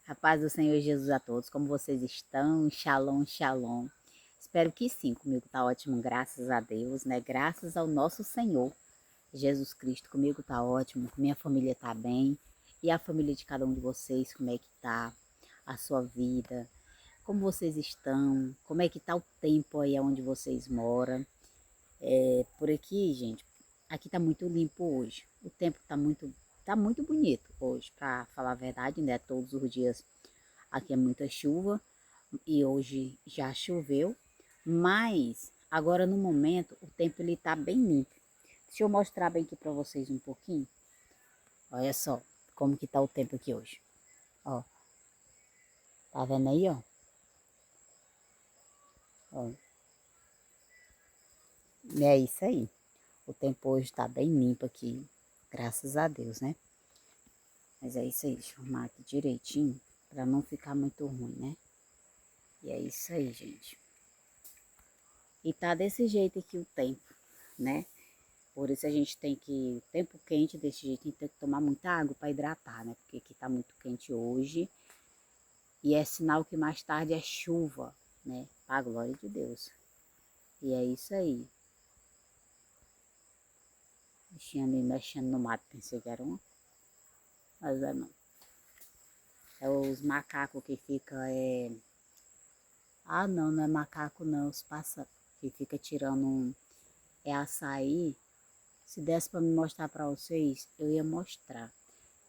A paz do Senhor Jesus a todos. Como vocês estão? Shalom, shalom. Espero que sim, comigo tá ótimo, graças a Deus, né? Graças ao nosso Senhor Jesus Cristo, comigo tá ótimo, minha família tá bem. E a família de cada um de vocês, como é que tá? A sua vida? Como vocês estão? Como é que tá o tempo aí onde vocês moram? Por aqui, gente, aqui tá muito limpo hoje. O tempo tá muito bonito hoje, para falar a verdade, né? Todos os dias aqui é muita chuva e hoje já choveu, mas agora no momento o tempo ele tá bem limpo. Deixa eu mostrar bem aqui para vocês um pouquinho. Olha só como que tá o tempo aqui hoje. Ó, tá vendo aí, ó? Ó, é isso aí. O tempo hoje tá bem limpo aqui, graças a Deus, né? Mas é isso aí, deixa eu arrumar aqui direitinho para não ficar muito ruim, né? E é isso aí, gente. E tá desse jeito aqui o tempo, né? Por isso a gente tem que, tempo quente desse jeito, a gente tem que tomar muita água para hidratar, né? Porque aqui tá muito quente hoje. E é sinal que mais tarde é chuva, né? Para a glória de Deus. E é isso aí. Bichinho ali mexendo no mato, pensei que era uma. Mas é não. É os macacos que ficam, Ah, não, não é macaco não, os pássaros que fica tirando açaí. Se desse para me mostrar para vocês, eu ia mostrar.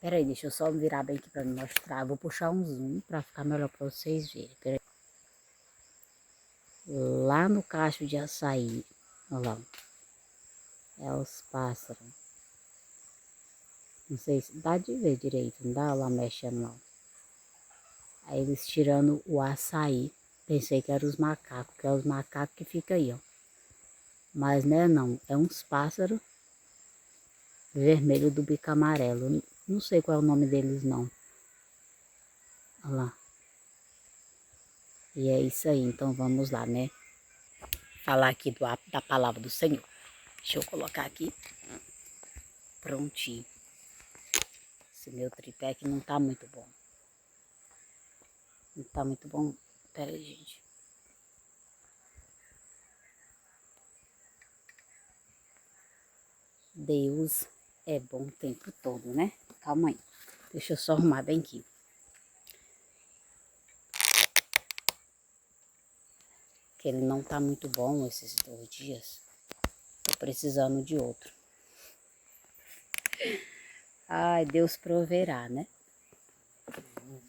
Peraí, deixa eu só virar bem aqui para me mostrar. Vou puxar um zoom para ficar melhor para vocês verem. Peraí. Lá no cacho de açaí, olha lá, é os pássaros. Não sei se dá de ver direito, não dá lá mexendo lá. Aí eles tirando o açaí. Pensei que eram os macacos, que é os macacos que ficam aí, ó. Mas não, é uns pássaros vermelho do bico amarelo. Não sei qual é o nome deles não. Olha lá. E é isso aí, então vamos lá, né? Falar aqui da palavra do Senhor. Deixa eu colocar aqui. Prontinho. Esse meu tripé aqui não tá muito bom. Não tá muito bom. Pera aí, gente. Deus é bom o tempo todo, né? Calma aí. Deixa eu só arrumar bem aqui. Que ele não tá muito bom esses 2 dias. Tô precisando de outro. Ai, Deus proverá, né?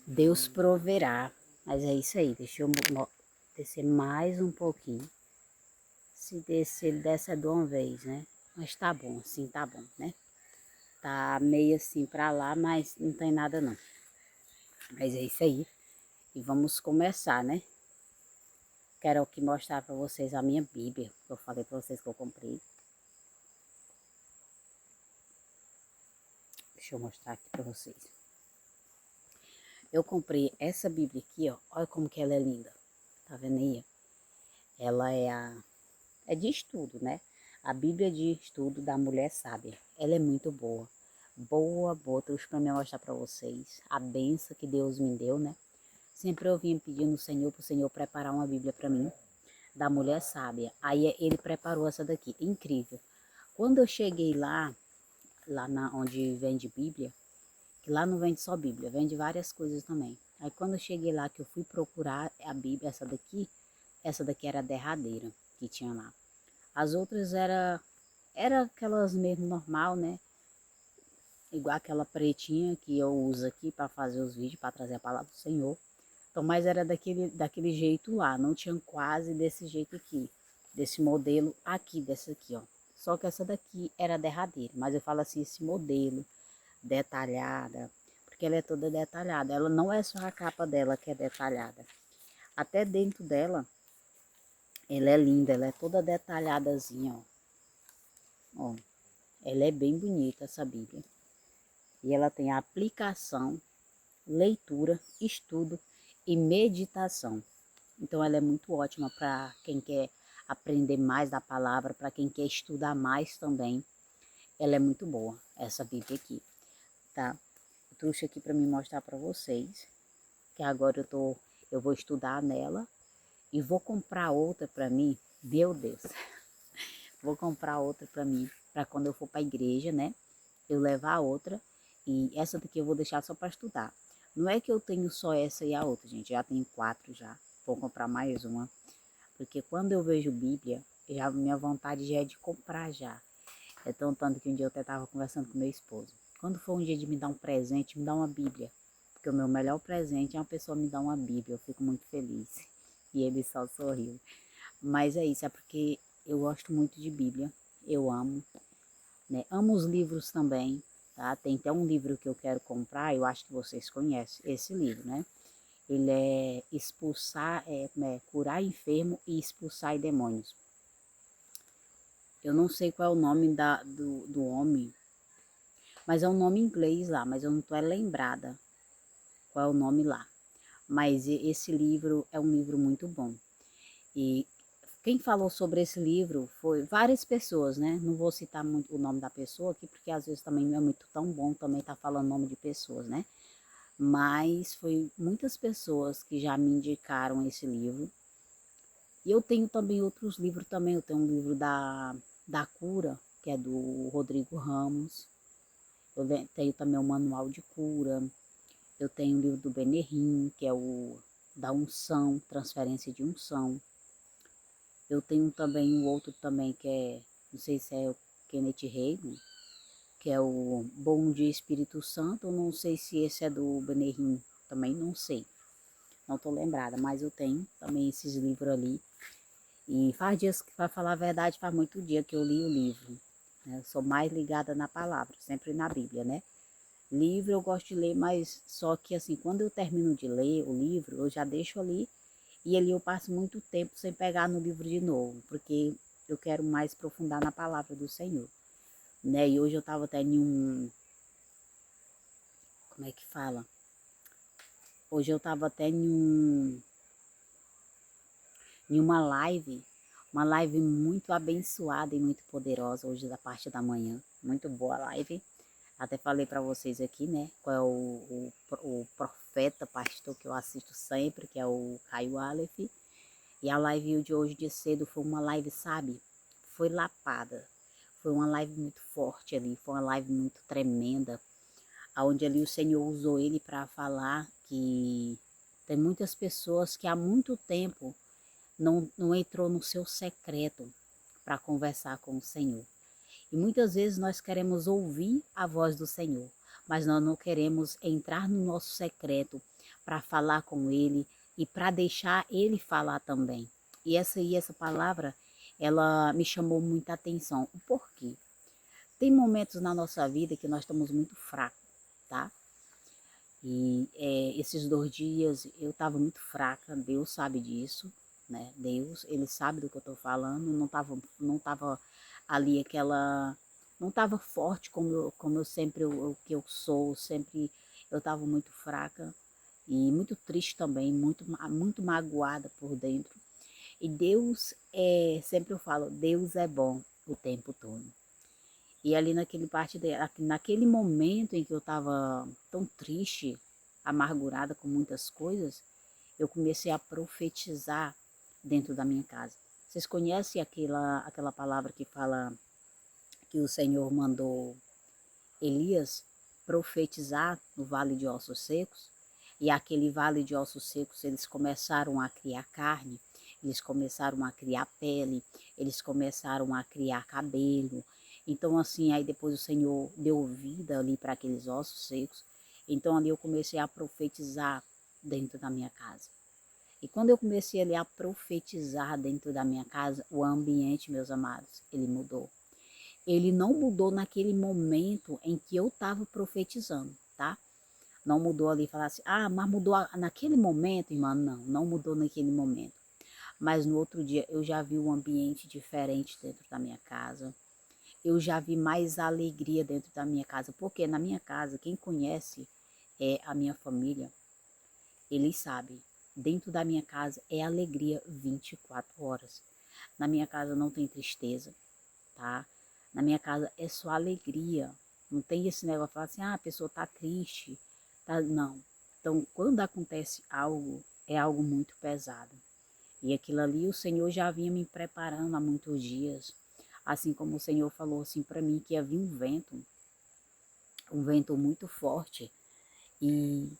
Deus proverá. Mas é isso aí. Deixa eu descer mais um pouquinho. Se descer, ele desce de uma vez, né? Mas tá bom, assim tá bom, né? Tá meio assim pra lá, mas não tem nada não. Mas é isso aí. E vamos começar, né? Quero aqui mostrar pra vocês a minha Bíblia. Que eu falei pra vocês que eu comprei. Deixa eu mostrar aqui pra vocês. Eu comprei essa Bíblia aqui, ó. Olha como que ela é linda. Tá vendo aí? Ela é de estudo, né? A Bíblia de estudo da mulher sábia. Ela é muito boa. Boa, boa. Trouxe pra me mostrar pra vocês. A benção que Deus me deu, né? Sempre eu vinha pedindo ao Senhor, pro Senhor preparar uma Bíblia para mim, da mulher sábia. Aí ele preparou essa daqui. Incrível. Quando eu cheguei onde vende Bíblia, que lá não vende só Bíblia, vende várias coisas também. Aí quando eu cheguei lá, que eu fui procurar a Bíblia, essa daqui era a derradeira que tinha lá. As outras era aquelas mesmo normal, né? Igual aquela pretinha que eu uso aqui para fazer os vídeos, para trazer a palavra do Senhor. Então, mas era daquele jeito lá, não tinha quase desse jeito aqui, desse modelo aqui, dessa aqui, ó. Só que essa daqui era derradeira, mas eu falo assim, esse modelo detalhada, porque ela é toda detalhada. Ela não é só a capa dela que é detalhada. Até dentro dela, ela é linda, ela é toda detalhadazinha, ó. Ó, ela é bem bonita essa Bíblia. E ela tem a aplicação, leitura, estudo e meditação. Então ela é muito ótima para quem quer aprender mais da palavra, para quem quer estudar mais também. Ela é muito boa, essa Bíblia aqui, tá? Eu trouxe aqui para me mostrar para vocês. que agora eu vou estudar nela e vou comprar outra para mim. Meu Deus, vou comprar outra para mim, para quando eu for para a igreja, né? Eu levar a outra e essa daqui eu vou deixar só para estudar. Não é que eu tenho só essa e a outra, gente, já tenho 4 já. Vou comprar mais uma, porque quando eu vejo Bíblia, já minha vontade já é de comprar já. É tão tanto que um dia eu até estava conversando com meu esposo. Quando for um dia de me dar um presente, me dá uma Bíblia. Porque o meu melhor presente é uma pessoa me dar uma Bíblia. Eu fico muito feliz. E ele só sorriu. Mas é isso, é porque eu gosto muito de Bíblia. Eu amo, né? Amo os livros também, tá? Tem até um livro que eu quero comprar, eu acho que vocês conhecem esse livro, né? Ele é curar enfermo e expulsar demônios. Eu não sei qual é o nome do homem, mas é um nome em inglês lá, mas eu não estou lembrada qual é o nome lá. Mas esse livro é um livro muito bom. E quem falou sobre esse livro foi várias pessoas, né? Não vou citar muito o nome da pessoa aqui, porque às vezes também não é muito tão bom também estar falando o nome de pessoas, né? Mas foi muitas pessoas que já me indicaram esse livro. E eu tenho também outros livros também. Eu tenho um livro da cura, que é do Rodrigo Ramos. Eu tenho também o Manual de Cura. Eu tenho o livro do Benihim, que é o da unção, transferência de unção. Eu tenho também um outro também que é, não sei se é o Kenneth Hagin, que é o Bom Dia Espírito Santo. Eu não sei se esse é do Benihim, também não sei. Não estou lembrada, mas eu tenho também esses livros ali. E faz dias, para falar a verdade, faz muito dia que eu li o livro. Né? Eu sou mais ligada na palavra, sempre na Bíblia, né? Livro eu gosto de ler, mas só que assim, quando eu termino de ler o livro, eu já deixo ali e ali eu passo muito tempo sem pegar no livro de novo, porque eu quero mais aprofundar na palavra do Senhor, né? E hoje eu estava até em como é que fala? Hoje eu estava até em uma live muito abençoada e muito poderosa hoje da parte da manhã, muito boa a live. Até falei para vocês aqui, né, qual é o profeta, pastor que eu assisto sempre, que é o Caio Aleph. E a live de hoje de cedo foi uma live, sabe, foi lapada. Foi uma live muito forte ali, foi uma live muito tremenda, onde ali o Senhor usou ele para falar que tem muitas pessoas que há muito tempo não entrou no seu secreto para conversar com o Senhor. E muitas vezes nós queremos ouvir a voz do Senhor, mas nós não queremos entrar no nosso secreto para falar com Ele e para deixar Ele falar também. E essa palavra, ela me chamou muita atenção. O porquê? Tem momentos na nossa vida que nós estamos muito fracos, tá? E esses 2 dias eu estava muito fraca, Deus sabe disso, né? Deus, Ele sabe do que eu estou falando, não tava ali aquela, não estava forte como eu sempre, o que eu sou, sempre eu estava muito fraca e muito triste também, muito magoada por dentro. E Deus, sempre eu falo, Deus é bom o tempo todo. E ali naquele momento em que eu estava tão triste, amargurada com muitas coisas, eu comecei a profetizar dentro da minha casa. Vocês conhecem aquela palavra que fala que o Senhor mandou Elias profetizar no vale de ossos secos? E aquele vale de ossos secos, eles começaram a criar carne, eles começaram a criar pele, eles começaram a criar cabelo. Então assim, aí depois o Senhor deu vida ali para aqueles ossos secos. Então ali eu comecei a profetizar dentro da minha casa. E quando eu comecei ali a profetizar dentro da minha casa, o ambiente, meus amados, ele mudou. Ele não mudou naquele momento em que eu estava profetizando, tá? Não mudou ali e falar assim, mas mudou naquele momento, irmã? Não mudou naquele momento. Mas no outro dia eu já vi um ambiente diferente dentro da minha casa. Eu já vi mais alegria dentro da minha casa. Porque na minha casa, quem conhece a minha família, eles sabem. Dentro da minha casa é alegria 24 horas. Na minha casa não tem tristeza, tá? Na minha casa é só alegria. Não tem esse negócio de falar assim, a pessoa tá triste. Tá? Não. Então, quando acontece algo, é algo muito pesado. E aquilo ali o Senhor já vinha me preparando há muitos dias. Assim como o Senhor falou assim para mim que havia um vento muito forte. E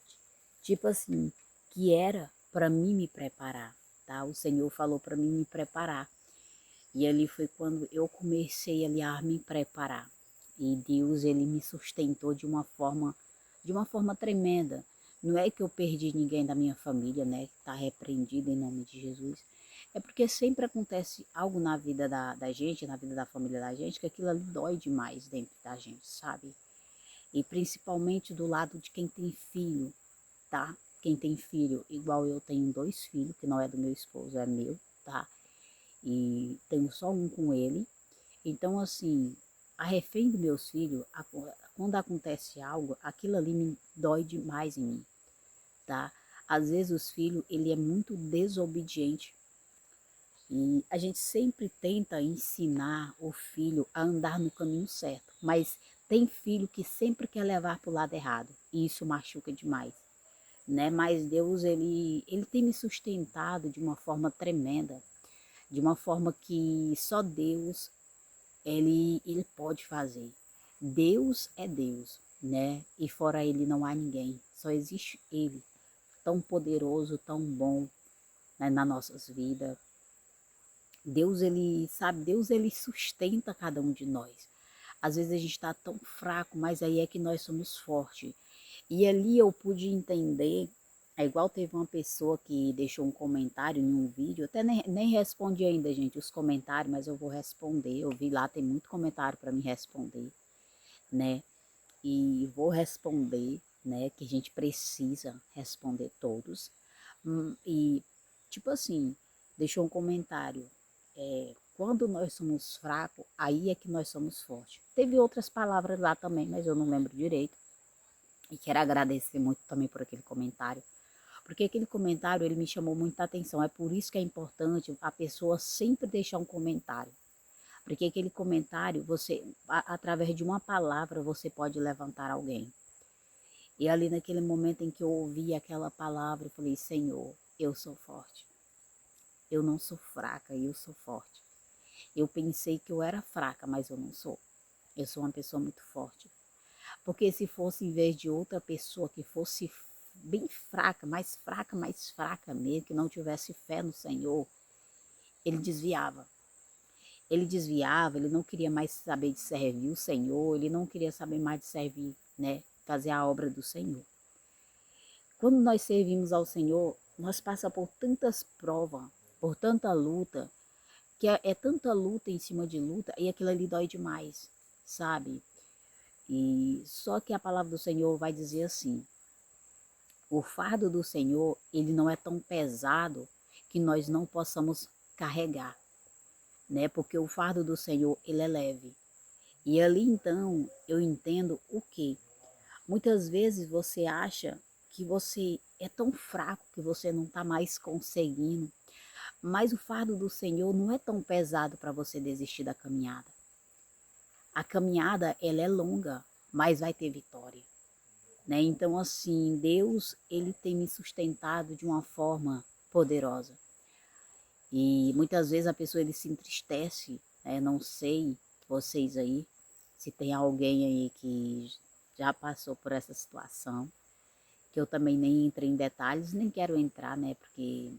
tipo assim, que era para mim me preparar, tá? O Senhor falou para mim me preparar. E ali foi quando eu comecei ali a me preparar. E Deus, ele me sustentou de uma forma tremenda. Não é que eu perdi ninguém da minha família, né? Que está repreendido em nome de Jesus. É porque sempre acontece algo na vida da gente, na vida da família da gente, que aquilo ali dói demais dentro da gente, sabe? E principalmente do lado de quem tem filho, tá? Quem tem filho, igual eu tenho 2 filhos, que não é do meu esposo, é meu, tá? E tenho só um com ele. Então, assim, a refém dos meus filhos, quando acontece algo, aquilo ali me dói demais em mim, tá? Às vezes os filhos, ele é muito desobediente e a gente sempre tenta ensinar o filho a andar no caminho certo, mas tem filho que sempre quer levar para o lado errado e isso machuca demais, né? Mas Deus, ele tem me sustentado de uma forma tremenda, de uma forma que só Deus ele pode fazer. Deus é Deus, né? E fora ele não há ninguém. Só existe ele, tão poderoso, tão bom, né, nas nossas vidas. Deus, ele sabe, Deus, ele sustenta cada um de nós. Às vezes a gente está tão fraco, mas aí é que nós somos fortes. E ali eu pude entender, é igual teve uma pessoa que deixou um comentário em um vídeo, até nem respondi ainda, gente, os comentários, mas eu vou responder. Eu vi lá, tem muito comentário para me responder, né? E vou responder, né? Que a gente precisa responder todos. E, tipo assim, deixou um comentário. Quando nós somos fracos, aí é que nós somos fortes. Teve outras palavras lá também, mas eu não lembro direito. E quero agradecer muito também por aquele comentário. Porque aquele comentário, ele me chamou muita atenção. É por isso que é importante a pessoa sempre deixar um comentário. Porque aquele comentário, através de uma palavra, você pode levantar alguém. E ali naquele momento em que eu ouvi aquela palavra, eu falei, Senhor, eu sou forte. Eu não sou fraca, eu sou forte. Eu pensei que eu era fraca, mas eu não sou. Eu sou uma pessoa muito forte. Porque se fosse em vez de outra pessoa que fosse bem mais fraca mesmo, que não tivesse fé no Senhor, ele desviava. Ele desviava, ele não queria mais saber de servir o Senhor, ele não queria saber mais de servir, né? Fazer a obra do Senhor. Quando nós servimos ao Senhor, nós passamos por tantas provas, por tanta luta, que é tanta luta em cima de luta, e aquilo ali dói demais, sabe? E só que a palavra do Senhor vai dizer assim: o fardo do Senhor, ele não é tão pesado que nós não possamos carregar, né? Porque o fardo do Senhor, ele é leve. E ali então eu entendo o quê? Muitas vezes você acha que você é tão fraco que você não está mais conseguindo, mas o fardo do Senhor não é tão pesado para você desistir da caminhada. A caminhada, ela é longa, mas vai ter vitória, né? Então, assim, Deus, ele tem me sustentado de uma forma poderosa. E muitas vezes a pessoa, ele se entristece, né? Não sei vocês aí, se tem alguém aí que já passou por essa situação, que eu também nem entrei em detalhes, nem quero entrar, né? Porque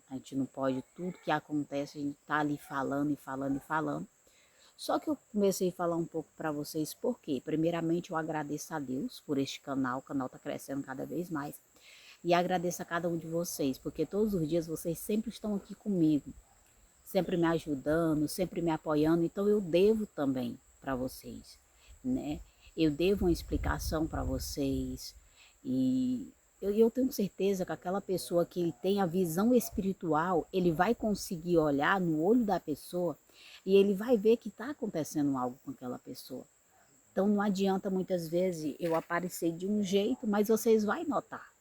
a gente não pode, tudo que acontece, a gente tá ali falando e falando e falando. Só que eu comecei a falar um pouco para vocês, porque primeiramente eu agradeço a Deus por este canal, o canal está crescendo cada vez mais. E agradeço a cada um de vocês, porque todos os dias vocês sempre estão aqui comigo, sempre me ajudando, sempre me apoiando, então eu devo também para vocês, né? Eu devo uma explicação para vocês e eu tenho certeza que aquela pessoa que ele tem a visão espiritual, ele vai conseguir olhar no olho da pessoa e ele vai ver que está acontecendo algo com aquela pessoa. Então não adianta muitas vezes eu aparecer de um jeito, mas vocês vão notar.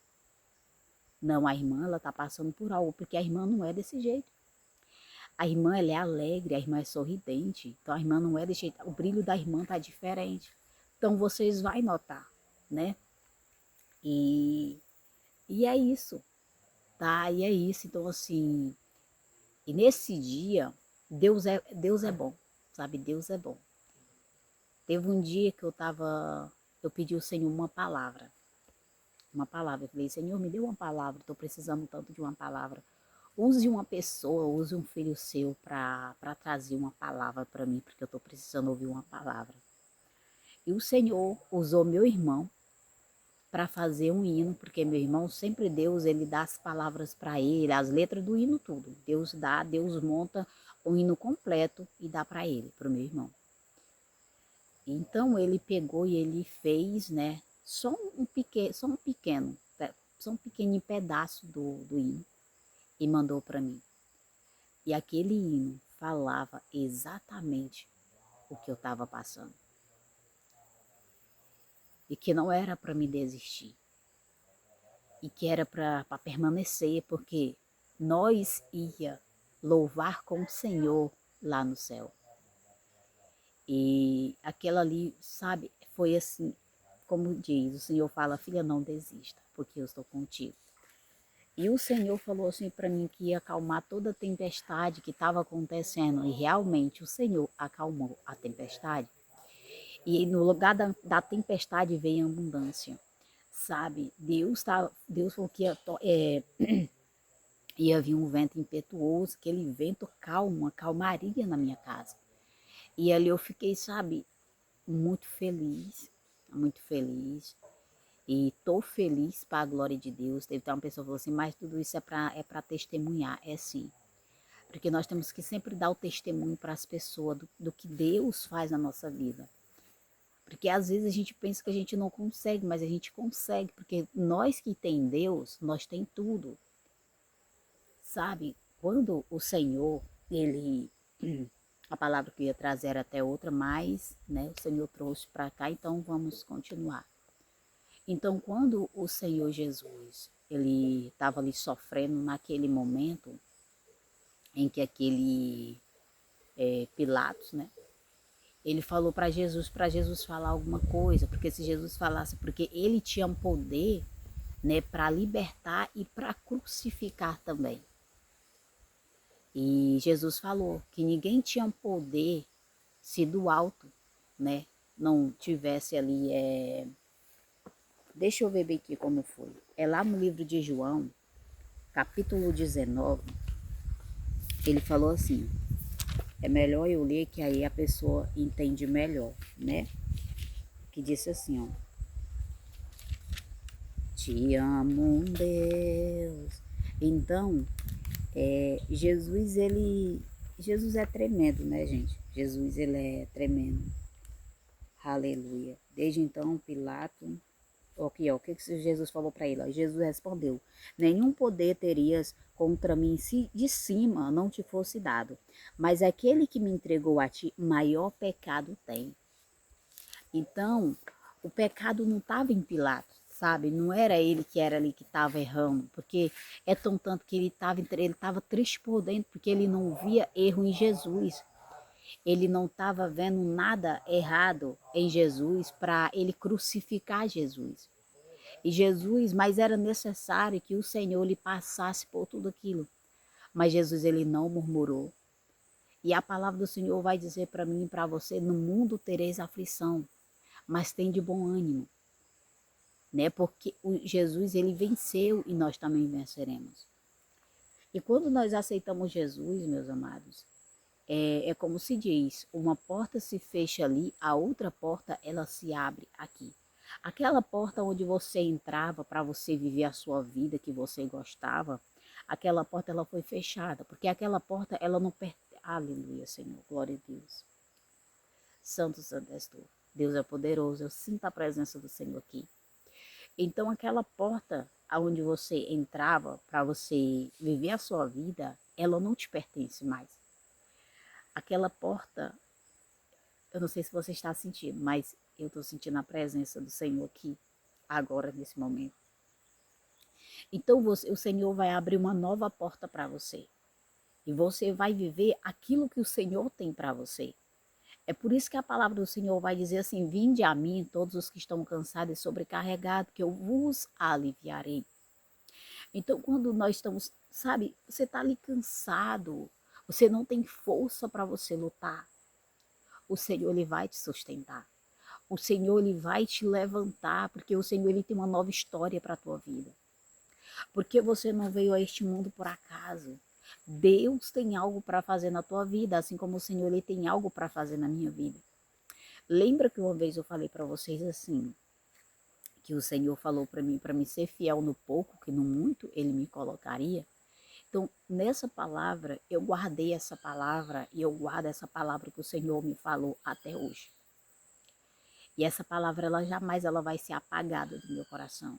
Não, a irmã, ela está passando por algo, porque a irmã não é desse jeito. A irmã, ela é alegre, a irmã é sorridente. Então a irmã não é desse jeito. O brilho da irmã está diferente. Então vocês vão notar, né? E, e é isso, tá? E é isso. Então, assim, e nesse dia, Deus é bom, sabe? Deus é bom. Teve um dia que eu pedi ao Senhor uma palavra. Uma palavra. Eu falei, Senhor, me dê uma palavra, estou precisando tanto de uma palavra. Use uma pessoa, use um filho seu para trazer uma palavra para mim, porque eu estou precisando ouvir uma palavra. E o Senhor usou meu irmão para fazer um hino, porque meu irmão sempre Deus, ele dá as palavras para ele, as letras do hino tudo. Deus dá, Deus monta o hino completo e dá para ele, para o meu irmão. Então ele pegou e ele fez, né, só um pequeno pedaço do hino e mandou para mim. E aquele hino falava exatamente o que eu estava passando. E que não era para me desistir. E que era para permanecer, porque nós ia louvar com o Senhor lá no céu. E aquela ali, sabe, foi assim, como diz, o Senhor fala, filha, não desista, porque eu estou contigo. E o Senhor falou assim para mim que ia acalmar toda a tempestade que estava acontecendo. E realmente o Senhor acalmou a tempestade. E no lugar da tempestade veio a abundância. Sabe, Deus falou que ia vir um vento impetuoso, aquele vento calma, calmaria na minha casa. E ali eu fiquei, sabe, muito feliz, muito feliz. E tô feliz para a glória de Deus. Teve uma pessoa que falou assim, mas tudo isso é para testemunhar. É sim. Porque nós temos que sempre dar o testemunho para as pessoas do que Deus faz na nossa vida. Porque às vezes a gente pensa que a gente não consegue, mas a gente consegue. Porque nós que tem Deus, nós tem tudo. Sabe? Quando o Senhor, ele... A palavra que eu ia trazer era até outra, mas né, o Senhor trouxe para cá, então vamos continuar. Então, quando o Senhor Jesus, ele estava ali sofrendo naquele momento em que aquele Pilatos, né, ele falou para Jesus falar alguma coisa, porque se Jesus falasse, porque ele tinha um poder, né, para libertar e para crucificar também. E Jesus falou que ninguém tinha um poder se do alto, né, não tivesse ali deixa eu ver bem aqui como foi. É lá no livro de João, capítulo 19, ele falou assim, é melhor eu ler que aí a pessoa entende melhor, né? Que disse assim, ó, te amo, Deus. Então, Jesus é tremendo, né, gente? Jesus, ele é tremendo. Aleluia. Desde então, Pilato, aqui, ó, o que Jesus falou para ele? Ó, Jesus respondeu, nenhum poder terias contra mim se de cima não te fosse dado, mas aquele que me entregou a ti, maior pecado tem. Então, o pecado não estava em Pilatos, sabe? Não era ele que era ali que estava errando, porque é tão tanto que ele estava triste por dentro, porque ele não via erro em Jesus. Ele não estava vendo nada errado em Jesus para ele crucificar Jesus. E Jesus, mas era necessário que o Senhor lhe passasse por tudo aquilo. Mas Jesus, ele não murmurou. E a palavra do Senhor vai dizer para mim e para você, no mundo tereis aflição, mas tem de bom ânimo, né? Porque Jesus, ele venceu e nós também venceremos. E quando nós aceitamos Jesus, meus amados, é como se diz, uma porta se fecha ali, a outra porta ela se abre aqui. Aquela porta onde você entrava para você viver a sua vida que você gostava, aquela porta ela foi fechada, porque aquela porta ela não pertence. Aleluia, Senhor, glória a Deus. Santo, santo és tu. Deus é poderoso, eu sinto a presença do Senhor aqui. Então aquela porta aonde você entrava para você viver a sua vida, ela não te pertence mais. Aquela porta, eu não sei se você está sentindo, mas eu estou sentindo a presença do Senhor aqui, agora, nesse momento. Então o Senhor vai abrir uma nova porta para você. E você vai viver aquilo que o Senhor tem para você. É por isso que a palavra do Senhor vai dizer assim: vinde a mim, todos os que estão cansados e sobrecarregados, que eu vos aliviarei. Então, quando nós estamos, sabe, você está ali cansado, você não tem força para você lutar, o Senhor ele vai te sustentar. O Senhor ele vai te levantar, porque o Senhor ele tem uma nova história para a tua vida. Porque você não veio a este mundo por acaso. Deus tem algo para fazer na tua vida, assim como o Senhor ele tem algo para fazer na minha vida. Lembra que uma vez eu falei para vocês assim, que o Senhor falou para mim ser fiel no pouco, que no muito ele me colocaria? Então, nessa palavra, eu guardei essa palavra e eu guardo essa palavra que o Senhor me falou até hoje. E essa palavra, ela jamais ela vai ser apagada do meu coração.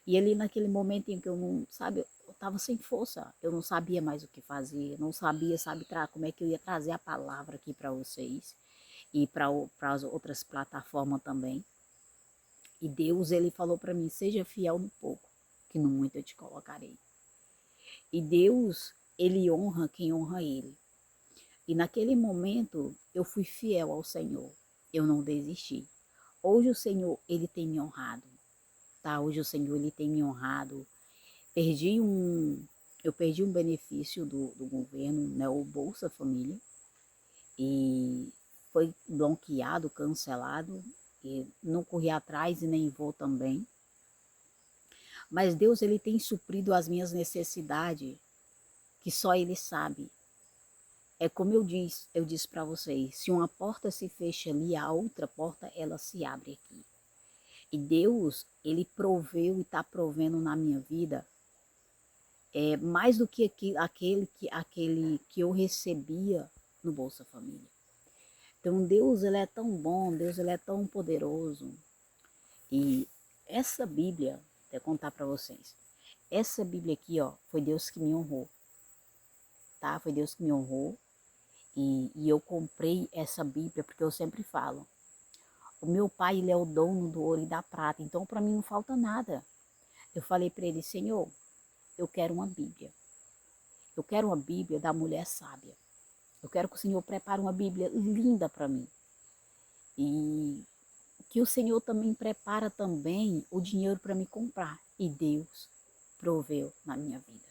E ali naquele momento em que eu não, sabe, eu estava sem força, eu não sabia mais o que fazer, não sabia, sabe, como é que eu ia trazer a palavra aqui para vocês e para as outras plataformas também. E Deus, ele falou para mim, seja fiel no pouco, que no muito eu te colocarei. E Deus, ele honra quem honra ele. E naquele momento eu fui fiel ao Senhor, eu não desisti. Hoje o Senhor, ele tem me honrado, tá? Hoje o Senhor, ele tem me honrado. Eu perdi um benefício do governo, né, o Bolsa Família, e foi bloqueado, cancelado, e não corri atrás e nem vou também. Mas Deus, ele tem suprido as minhas necessidades, que só ele sabe. É como eu disse para vocês, se uma porta se fecha ali, a outra porta ela se abre aqui. E Deus, ele proveu e está provendo na minha vida mais do que aquele que eu recebia no Bolsa Família. Então Deus, ele é tão bom, Deus, ele é tão poderoso. E essa Bíblia, vou contar para vocês, essa Bíblia aqui, ó, foi Deus que me honrou, tá? Foi Deus que me honrou. E eu comprei essa Bíblia porque eu sempre falo, o meu pai, ele é o dono do ouro e da prata, então para mim não falta nada. Eu falei para ele, Senhor, eu quero uma Bíblia. Eu quero uma Bíblia da mulher sábia. Eu quero que o Senhor prepare uma Bíblia linda para mim. E que o Senhor também prepara também o dinheiro para me comprar. E Deus proveu na minha vida.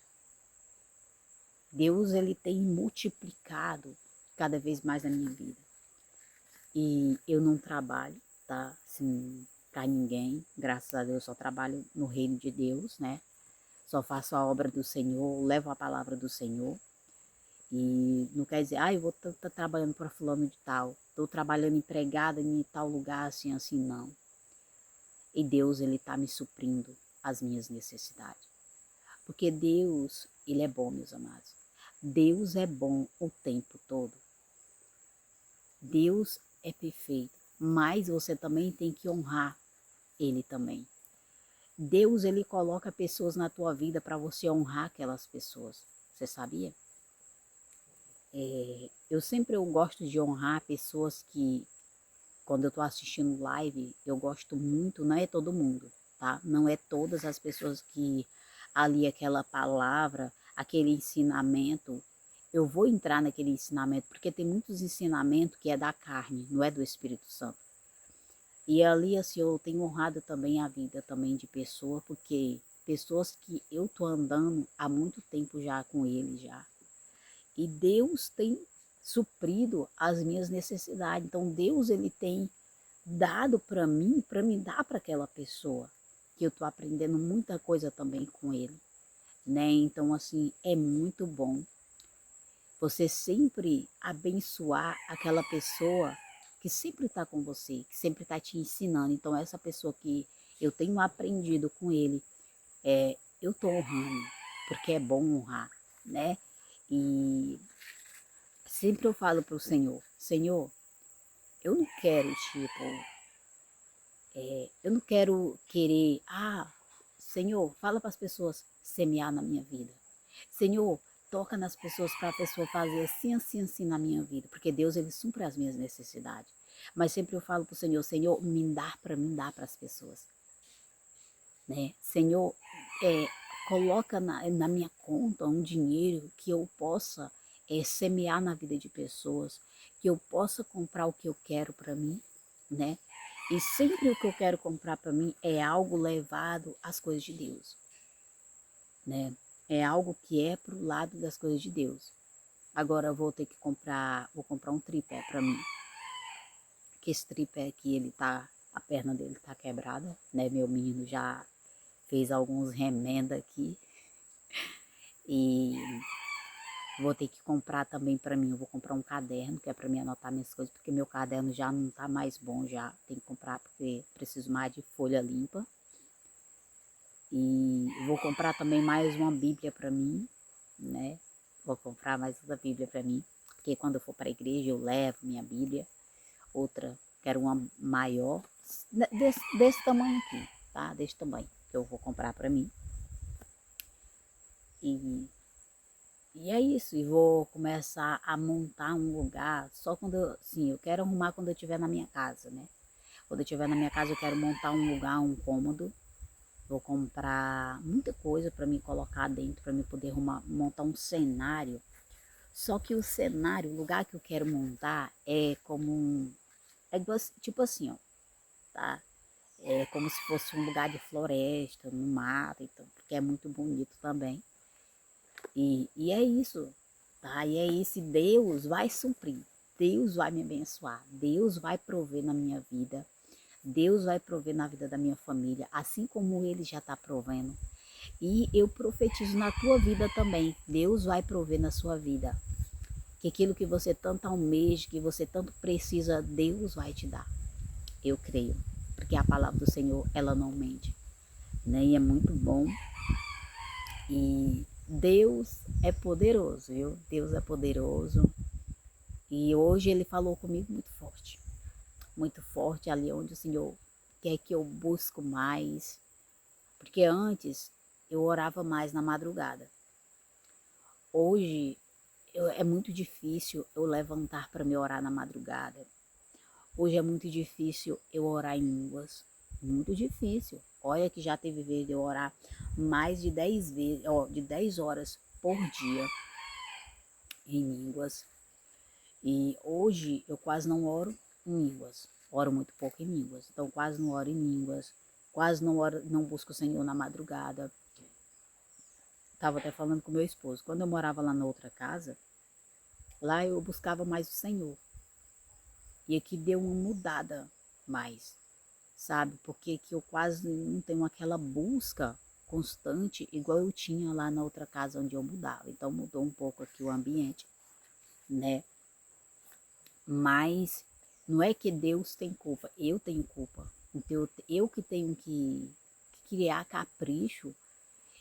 Deus, ele tem multiplicado cada vez mais na minha vida. E eu não trabalho, tá? Assim, para ninguém. Graças a Deus, só trabalho no reino de Deus, né? Só faço a obra do Senhor, levo a palavra do Senhor. E não quer dizer, eu vou estar trabalhando para fulano de tal. Estou trabalhando empregada em tal lugar, assim, assim, não. E Deus, ele está me suprindo as minhas necessidades. Porque Deus, ele é bom, meus amados. Deus é bom o tempo todo. Deus é perfeito, mas você também tem que honrar ele também. Deus, ele coloca pessoas na tua vida para você honrar aquelas pessoas. Você sabia? Eu gosto de honrar pessoas que, quando eu estou assistindo live, eu gosto muito, não é todo mundo, tá? Não é todas as pessoas que ali aquela palavra, aquele ensinamento, eu vou entrar naquele ensinamento, porque tem muitos ensinamentos que é da carne, não é do Espírito Santo. E ali, assim, eu tenho honrado também a vida também de pessoas, porque pessoas que eu tô andando há muito tempo já com ele já. E Deus tem suprido as minhas necessidades. Então Deus, ele tem dado para mim, para me dar para aquela pessoa, que eu tô aprendendo muita coisa também com ele, né? Então assim, é muito bom você sempre abençoar aquela pessoa que sempre está com você, que sempre está te ensinando. Então essa pessoa que eu tenho aprendido com ele, eu estou honrando, porque é bom honrar, né? E sempre eu falo para o Senhor, Senhor, eu não quero eu não quero querer, Senhor, fala para as pessoas semear na minha vida. Senhor, toca nas pessoas para a pessoa fazer assim, assim, assim na minha vida, porque Deus, ele supre as minhas necessidades. Mas sempre eu falo para o Senhor, Senhor, me dá para as pessoas, né? Senhor, coloca na minha conta um dinheiro que eu possa semear na vida de pessoas, que eu possa comprar o que eu quero para mim, né? E sempre o que eu quero comprar para mim é algo levado às coisas de Deus, né? É algo que é pro lado das coisas de Deus. Agora eu vou ter que comprar, vou comprar um tripé para mim. Que esse tripé aqui, a perna dele tá quebrada, né? Meu menino já fez alguns remenda aqui e vou ter que comprar também para mim. Eu vou comprar um caderno, que é para mim anotar minhas coisas, porque meu caderno já não tá mais bom, já tem que comprar porque preciso mais de folha limpa. E vou comprar também mais uma Bíblia para mim, né? Vou comprar mais uma Bíblia para mim, porque quando eu for para a igreja eu levo minha Bíblia. Outra, quero uma maior, desse tamanho aqui, tá? Desse tamanho, que eu vou comprar para mim. E, e é isso, e vou começar a montar um lugar, só quando sim, eu quero arrumar quando eu estiver na minha casa, né? Quando eu estiver na minha casa eu quero montar um lugar, um cômodo. Vou comprar muita coisa para me colocar dentro, para me poder montar um cenário. Só que o cenário, o lugar que eu quero montar é como é tipo assim, ó, tá? É como se fosse um lugar de floresta, no mato, então, porque é muito bonito também. E é isso, tá? E é isso, Deus vai suprir, Deus vai me abençoar, Deus vai prover na minha vida, Deus vai prover na vida da minha família, assim como Ele já está provendo. E eu profetizo na tua vida também, Deus vai prover na sua vida. Que aquilo que você tanto almeja, que você tanto precisa, Deus vai te dar. Eu creio, porque a palavra do Senhor, ela não mente, né? E é muito bom. E Deus é poderoso, viu? Deus é poderoso. E hoje Ele falou comigo muito forte ali onde o Senhor quer que eu busco mais. Porque antes eu orava mais na madrugada. Hoje é muito difícil eu levantar para me orar na madrugada. Hoje é muito difícil eu orar em línguas. Muito difícil. Olha que já teve vez de eu orar mais de 10 vezes, ó, de 10 horas por dia em línguas. E hoje eu quase não oro em línguas. Oro muito pouco em línguas. Então quase não oro em línguas. Quase não oro, não busco o Senhor na madrugada. Estava até falando com meu esposo. Quando eu morava lá na outra casa, lá eu buscava mais o Senhor. E aqui deu uma mudada mais, sabe? Porque que eu quase não tenho aquela busca constante igual eu tinha lá na outra casa onde eu mudava. Então mudou um pouco aqui o ambiente, né? Mas não é que Deus tem culpa, eu tenho culpa. Então eu que tenho que criar capricho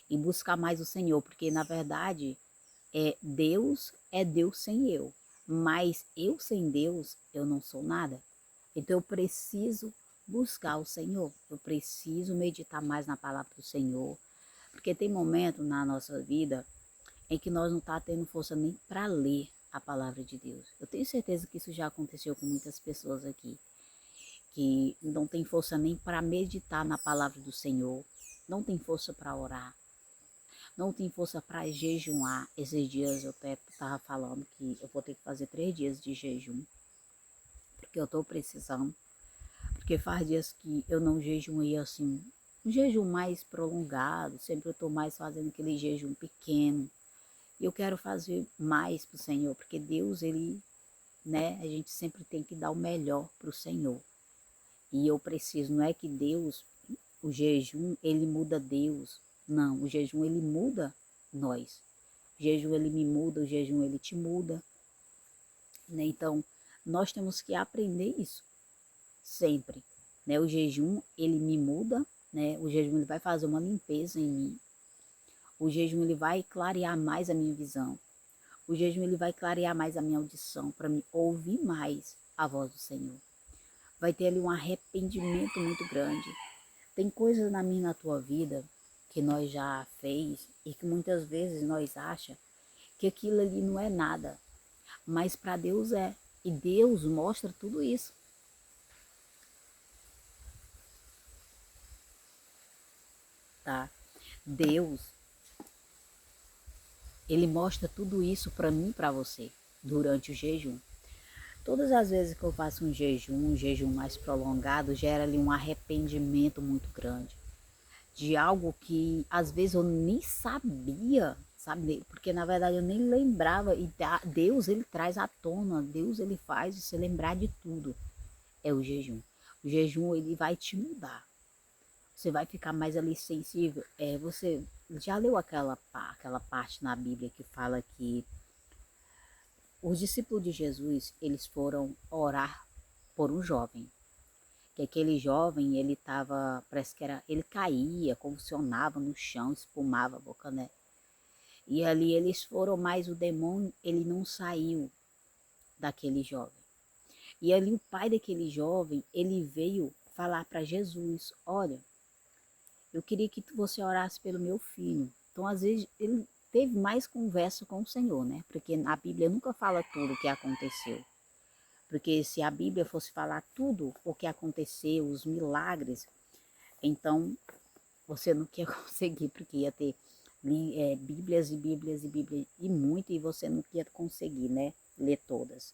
e buscar mais o Senhor, porque na verdade é Deus sem eu. Mas eu sem Deus, eu não sou nada. Então eu preciso buscar o Senhor. Eu preciso meditar mais na palavra do Senhor. Porque tem momento na nossa vida em que nós não tá tendo força nem para ler a palavra de Deus. Eu tenho certeza que isso já aconteceu com muitas pessoas aqui, que não tem força nem para meditar na palavra do Senhor, não tem força para orar, não tem força para jejuar. Esses dias eu até estava falando que eu vou ter que fazer 3 dias de jejum, porque eu estou precisando. Porque faz dias que eu não jejuei assim, um jejum mais prolongado, sempre eu estou mais fazendo aquele jejum pequeno. E eu quero fazer mais para o Senhor, porque Deus, Ele, né, a gente sempre tem que dar o melhor para o Senhor. E eu preciso, não é que Deus, o jejum, ele muda Deus. Não, o jejum, ele muda nós. O jejum, ele me muda, o jejum, ele te muda. Né? Então, nós temos que aprender isso sempre. Né? O jejum, ele me muda, né? O jejum, ele vai fazer uma limpeza em mim. O jejum, ele vai clarear mais a minha visão. O jejum, ele vai clarear mais a minha audição, para me ouvir mais a voz do Senhor. Vai ter ali um arrependimento muito grande. Tem coisas na minha e na tua vida que nós já fez e que muitas vezes nós acha que aquilo ali não é nada, mas para Deus é. E Deus mostra tudo isso. Tá? Deus, ele mostra tudo isso para mim e para você durante o jejum. Todas as vezes que eu faço um jejum mais prolongado, gera ali um arrependimento muito grande. De algo que às vezes eu nem sabia, sabe? Porque na verdade eu nem lembrava. E Deus, ele traz à tona, Deus, ele faz você lembrar de tudo. É o jejum. O jejum, ele vai te mudar. Você vai ficar mais ali sensível. Você já leu aquela parte na Bíblia que fala que os discípulos de Jesus, eles foram orar por um jovem. Que aquele jovem, ele estava, parece que era, ele caía, convulsionava no chão, espumava a boca, né? E ali eles foram, mas o demônio, ele não saiu daquele jovem. E ali o pai daquele jovem, ele veio falar para Jesus, olha, eu queria que você orasse pelo meu filho. Então, às vezes, ele teve mais conversa com o Senhor, né? Porque a Bíblia nunca fala tudo o que aconteceu. Porque se a Bíblia fosse falar tudo o que aconteceu, os milagres, então você não ia conseguir, porque ia ter Bíblias e Bíblias e Bíblias e muito, e você não ia conseguir, né? Ler todas.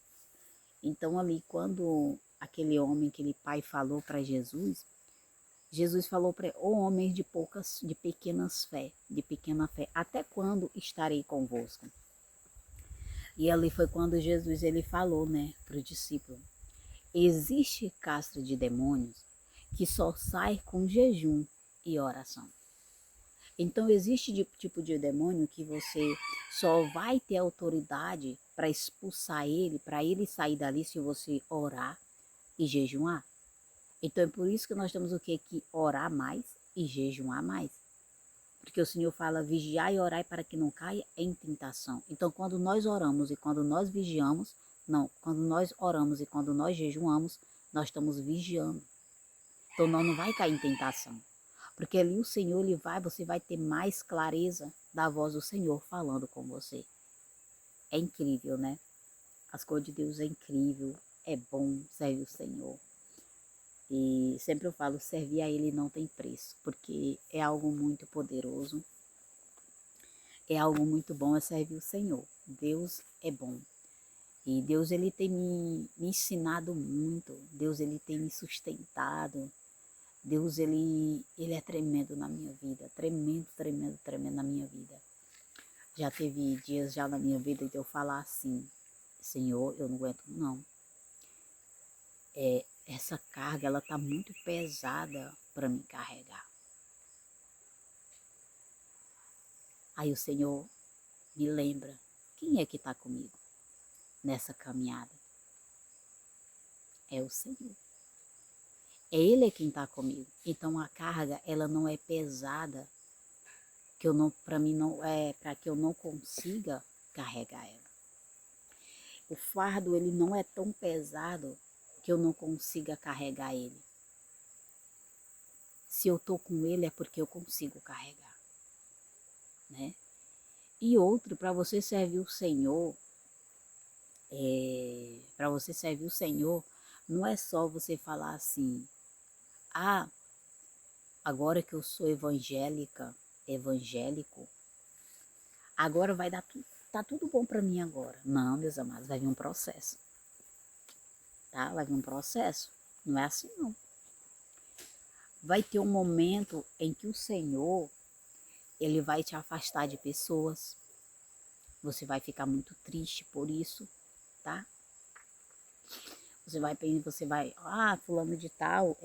Então ali, quando aquele homem, aquele pai falou para Jesus, Jesus falou para o homem de pequenas fé, de pequena fé, até quando estarei convosco? E ali foi quando Jesus ele falou, né, para o discípulo, existe casta de demônios que só sai com jejum e oração. Então existe tipo de demônio que você só vai ter autoridade para expulsar ele, para ele sair dali se você orar e jejuar. Então é por isso que nós temos o que? Que orar mais e jejuar mais. Porque o Senhor fala, vigiar e orar para que não caia em tentação. Então quando nós oramos e quando nós vigiamos, não, quando nós oramos e quando nós jejuamos, nós estamos vigiando. Então nós não vai cair em tentação. Porque ali o Senhor, você vai ter mais clareza da voz do Senhor falando com você. É incrível, né? As coisas de Deus é incrível, é bom servir o Senhor. E sempre eu falo, servir a Ele não tem preço, porque é algo muito poderoso, é algo muito bom, é servir o Senhor. Deus é bom. E Deus, ele tem me ensinado muito, Deus, ele tem me sustentado, Deus, ele é tremendo na minha vida, tremendo, tremendo, tremendo na minha vida. Já teve dias já na minha vida de eu falar assim, Senhor, eu não aguento não. Essa carga, ela tá muito pesada para me carregar. Aí o Senhor me lembra, quem é que está comigo nessa caminhada? É o Senhor. É Ele quem está comigo. Então a carga, ela não é pesada, que eu não, para mim não é, para que eu não consiga carregar ela. O fardo, ele não é tão pesado que eu não consiga carregar ele. Se eu tô com ele é porque eu consigo carregar, né? E outro, para você servir o Senhor, para você servir o Senhor, não é só você falar assim, ah, agora que eu sou evangélica, evangélico, agora vai dar tudo, tá tudo bom para mim agora. Não, meus amados, vai vir um processo, tá? Vai vir um processo. Não é assim não. Vai ter um momento em que o Senhor, ele vai te afastar de pessoas. Você vai ficar muito triste por isso, tá? Você vai, fulano de tal,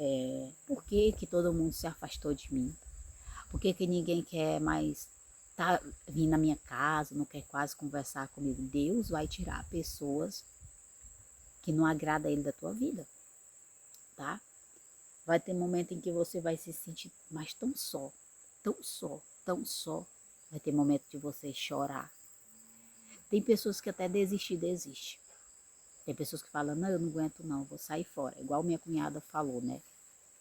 por que que todo mundo se afastou de mim? Por que que ninguém quer mais vir na minha casa, não quer quase conversar comigo? Deus vai tirar pessoas que não agrada a Ele da tua vida, tá? Vai ter momento em que você vai se sentir mais tão só, tão só, tão só. Vai ter momento de você chorar. Tem pessoas que até desiste. Tem pessoas que falam, não, eu não aguento não, vou sair fora. Igual minha cunhada falou, né?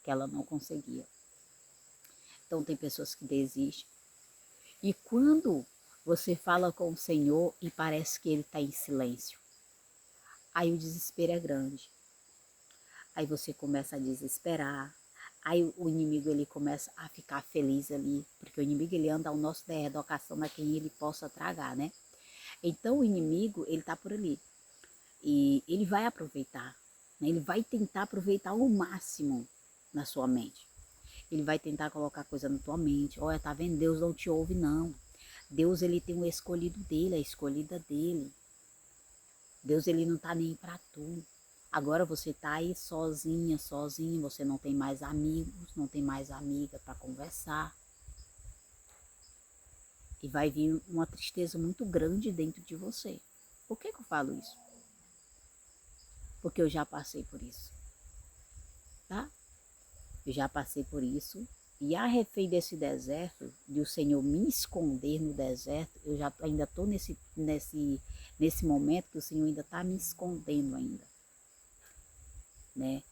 Que ela não conseguia. Então tem pessoas que desistem. E quando você fala com o Senhor e parece que Ele está em silêncio, aí o desespero é grande. Aí você começa a desesperar. Aí o inimigo ele começa a ficar feliz ali, porque o inimigo ele anda ao nosso derredor caçando a quem ele possa tragar, né? Então o inimigo ele tá por ali. E ele vai aproveitar, né? Ele vai tentar aproveitar o máximo na sua mente. Ele vai tentar colocar coisa na tua mente. Olha, tá vendo? Deus não te ouve, não. Deus, ele tem o escolhido dele, a escolhida dele. Deus, ele não tá nem pra tu. Agora você tá aí sozinha, sozinho, você não tem mais amigos, não tem mais amiga para conversar. E vai vir uma tristeza muito grande dentro de você. Por que eu falo isso? Porque eu já passei por isso, tá? Eu já passei por isso. E a refém desse deserto, de o Senhor me esconder no deserto, eu já ainda estou nesse momento que o Senhor ainda está me escondendo ainda, né?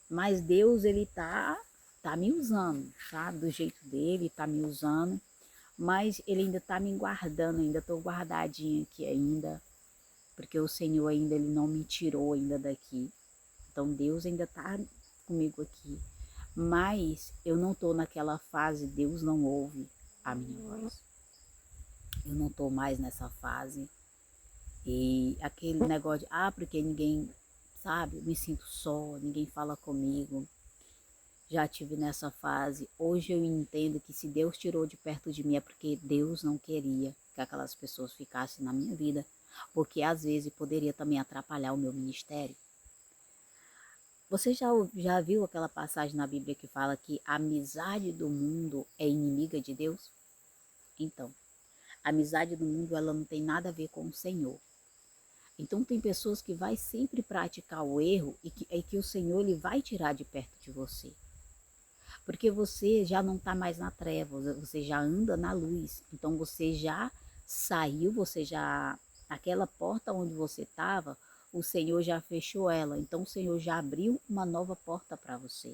Mas Deus, ele tá me usando, tá? Do jeito dele, tá me usando, mas ele ainda tá me guardando, ainda estou guardadinha aqui ainda, porque o Senhor ainda, ele não me tirou ainda daqui. Então Deus ainda tá comigo aqui. Mas eu não estou naquela fase, Deus não ouve a minha voz. Eu não estou mais nessa fase. E aquele negócio de, porque ninguém, sabe, eu me sinto só, ninguém fala comigo. Já tive nessa fase. Hoje eu entendo que se Deus tirou de perto de mim é porque Deus não queria que aquelas pessoas ficassem na minha vida. Porque às vezes poderia também atrapalhar o meu ministério. Você já viu aquela passagem na Bíblia que fala que a amizade do mundo é inimiga de Deus? Então, a amizade do mundo, ela não tem nada a ver com o Senhor. Então tem pessoas que vai sempre praticar o erro e que o Senhor, ele vai tirar de perto de você. Porque você já não está mais na treva, você já anda na luz. Então você já saiu, aquela porta onde você estava, o Senhor já fechou ela. Então o Senhor já abriu uma nova porta para você.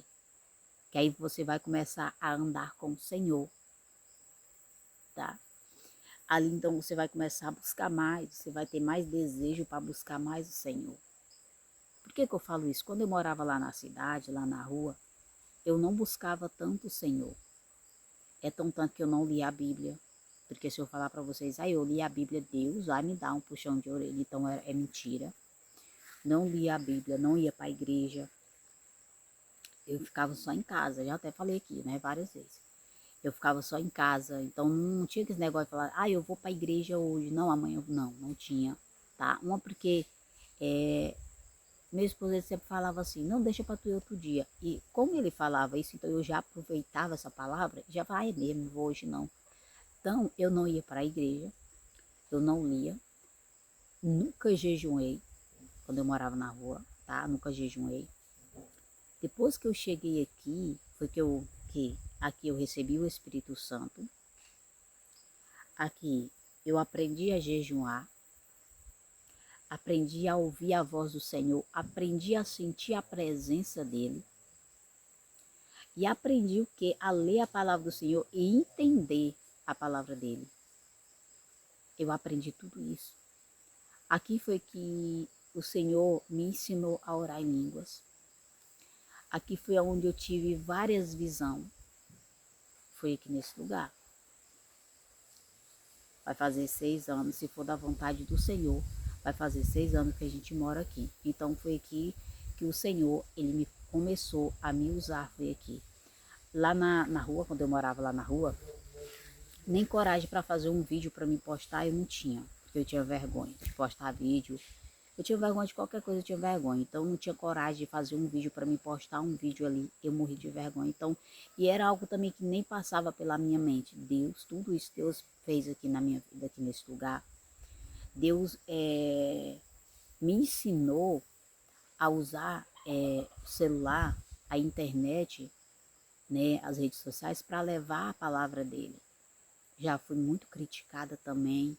Que aí você vai começar a andar com o Senhor, tá? Ali então você vai começar a buscar mais, você vai ter mais desejo para buscar mais o Senhor. Por que eu falo isso? Quando eu morava lá na cidade, lá na rua, eu não buscava tanto o Senhor. É tão tanto que eu não lia a Bíblia. Porque se eu falar para vocês, eu li a Bíblia, Deus vai me dar um puxão de orelha. Então é mentira. Não lia a Bíblia, não ia para a igreja. Eu ficava só em casa, já até falei aqui, né, várias vezes. Eu ficava só em casa, então não tinha esse negócio de falar, eu vou para a igreja hoje, não, amanhã, não tinha, tá? Uma porque meu esposo, ele sempre falava assim, não, deixa para tu ir outro dia. E como ele falava isso, então eu já aproveitava essa palavra, já vai mesmo, vou hoje não. Então eu não ia para a igreja, eu não lia, nunca jejuei, quando eu morava na rua, tá? Nunca jejuei. Depois que eu cheguei aqui, foi que aqui eu recebi o Espírito Santo. Aqui eu aprendi a jejuar, aprendi a ouvir a voz do Senhor, aprendi a sentir a presença dele. E aprendi o que? A ler a palavra do Senhor e entender a palavra dele. Eu aprendi tudo isso. Aqui foi que o Senhor me ensinou a orar em línguas. Aqui foi onde eu tive várias visões. Foi aqui nesse lugar. Vai fazer 6 anos, se for da vontade do Senhor, vai fazer 6 anos que a gente mora aqui. Então foi aqui que o Senhor, ele me começou a me usar, foi aqui. Lá na rua, quando eu morava lá na rua, nem coragem para fazer um vídeo para me postar eu não tinha, porque eu tinha vergonha de postar vídeo. Eu tinha vergonha de qualquer coisa, eu tinha vergonha. Então, eu não tinha coragem de fazer um vídeo para me postar um vídeo ali. Eu morri de vergonha. Então, e era algo também que nem passava pela minha mente. Deus, tudo isso Deus fez aqui na minha vida, aqui nesse lugar. Deus me ensinou a usar o celular, a internet, né, as redes sociais, para levar a palavra dele. Já fui muito criticada também,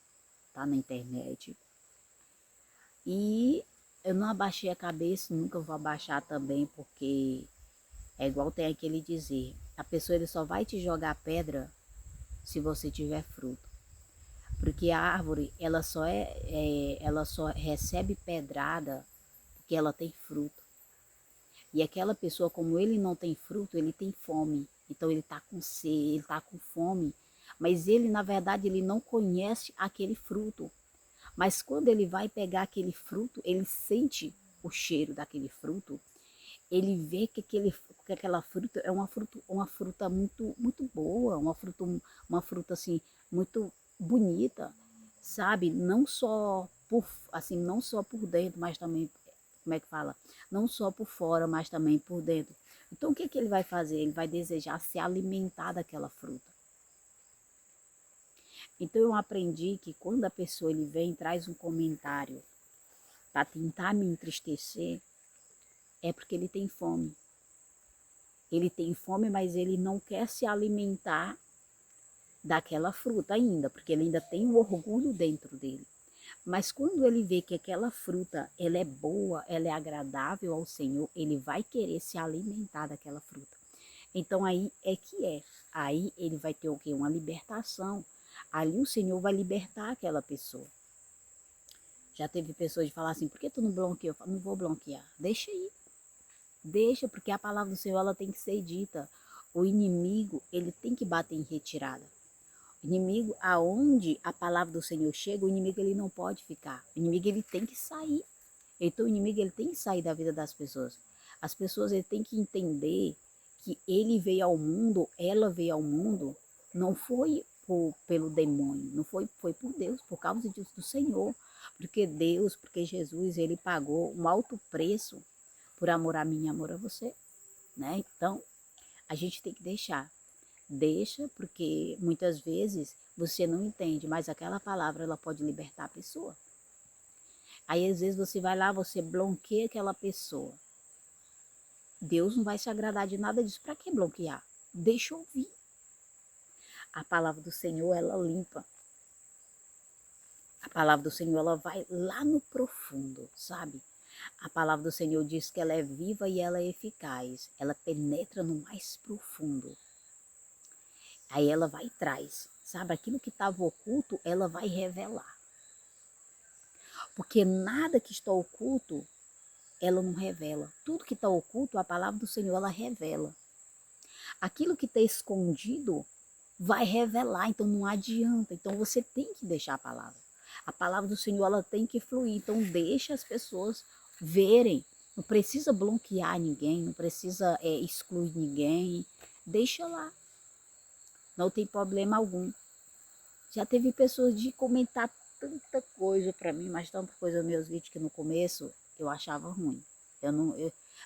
tá, na internet. E eu não abaixei a cabeça, nunca vou abaixar também, porque é igual tem aquele dizer, a pessoa, ele só vai te jogar pedra se você tiver fruto. Porque a árvore, ela só recebe pedrada porque ela tem fruto. E aquela pessoa, como ele não tem fruto, ele tem fome. Então ele está com sede, ele está com fome. Mas ele, na verdade, ele não conhece aquele fruto. Mas quando ele vai pegar aquele fruto, ele sente o cheiro daquele fruto, ele vê que aquela fruta é uma fruta muito, muito boa, uma fruta assim, muito bonita, sabe? Não só por, assim, não só por dentro, mas também, como é que fala? Não só por fora, mas também por dentro. Então, o que que ele vai fazer? Ele vai desejar se alimentar daquela fruta. Então, eu aprendi que quando a pessoa ele vem e traz um comentário para tentar me entristecer, é porque ele tem fome. Ele tem fome, mas ele não quer se alimentar daquela fruta ainda, porque ele ainda tem o orgulho dentro dele. Mas quando ele vê que aquela fruta, ela é boa, ela é agradável ao Senhor, ele vai querer se alimentar daquela fruta. Então aí é que é. Aí ele vai ter o quê? Uma libertação. Ali o Senhor vai libertar aquela pessoa. Já teve pessoas de falar assim, por que tu não bloqueia? Eu falo, não vou bloquear. Deixa aí. Deixa, porque a palavra do Senhor ela tem que ser dita. O inimigo, ele tem que bater em retirada. O inimigo, aonde a palavra do Senhor chega, o inimigo ele não pode ficar. O inimigo ele tem que sair. Então o inimigo ele tem que sair da vida das pessoas. As pessoas ele tem que entender que ele veio ao mundo, ela veio ao mundo, não foi pelo demônio, não foi, foi por Deus, por causa do Senhor. Porque Deus, porque Jesus, ele pagou um alto preço por amor a mim e amor a você, né? Então, a gente tem que deixar. Deixa, porque muitas vezes você não entende, mas aquela palavra ela pode libertar a pessoa. Aí às vezes você vai lá, você bloqueia aquela pessoa. Deus não vai se agradar de nada disso. Para que bloquear? Deixa eu ouvir. A palavra do Senhor, ela limpa. A palavra do Senhor, ela vai lá no profundo, sabe? A palavra do Senhor diz que ela é viva e ela é eficaz. Ela penetra no mais profundo. Aí ela vai e traz, sabe? Aquilo que estava oculto, ela vai revelar. Porque nada que está oculto, ela não revela. Tudo que está oculto, a palavra do Senhor, ela revela. Aquilo que está escondido, vai revelar, então não adianta. Então você tem que deixar a palavra. A palavra do Senhor, ela tem que fluir. Então deixa as pessoas verem. Não precisa bloquear ninguém, não precisa excluir ninguém. Deixa lá. Não tem problema algum. Já teve pessoas de comentar tanta coisa para mim, mas tanta coisa nos meus vídeos que no começo eu achava ruim.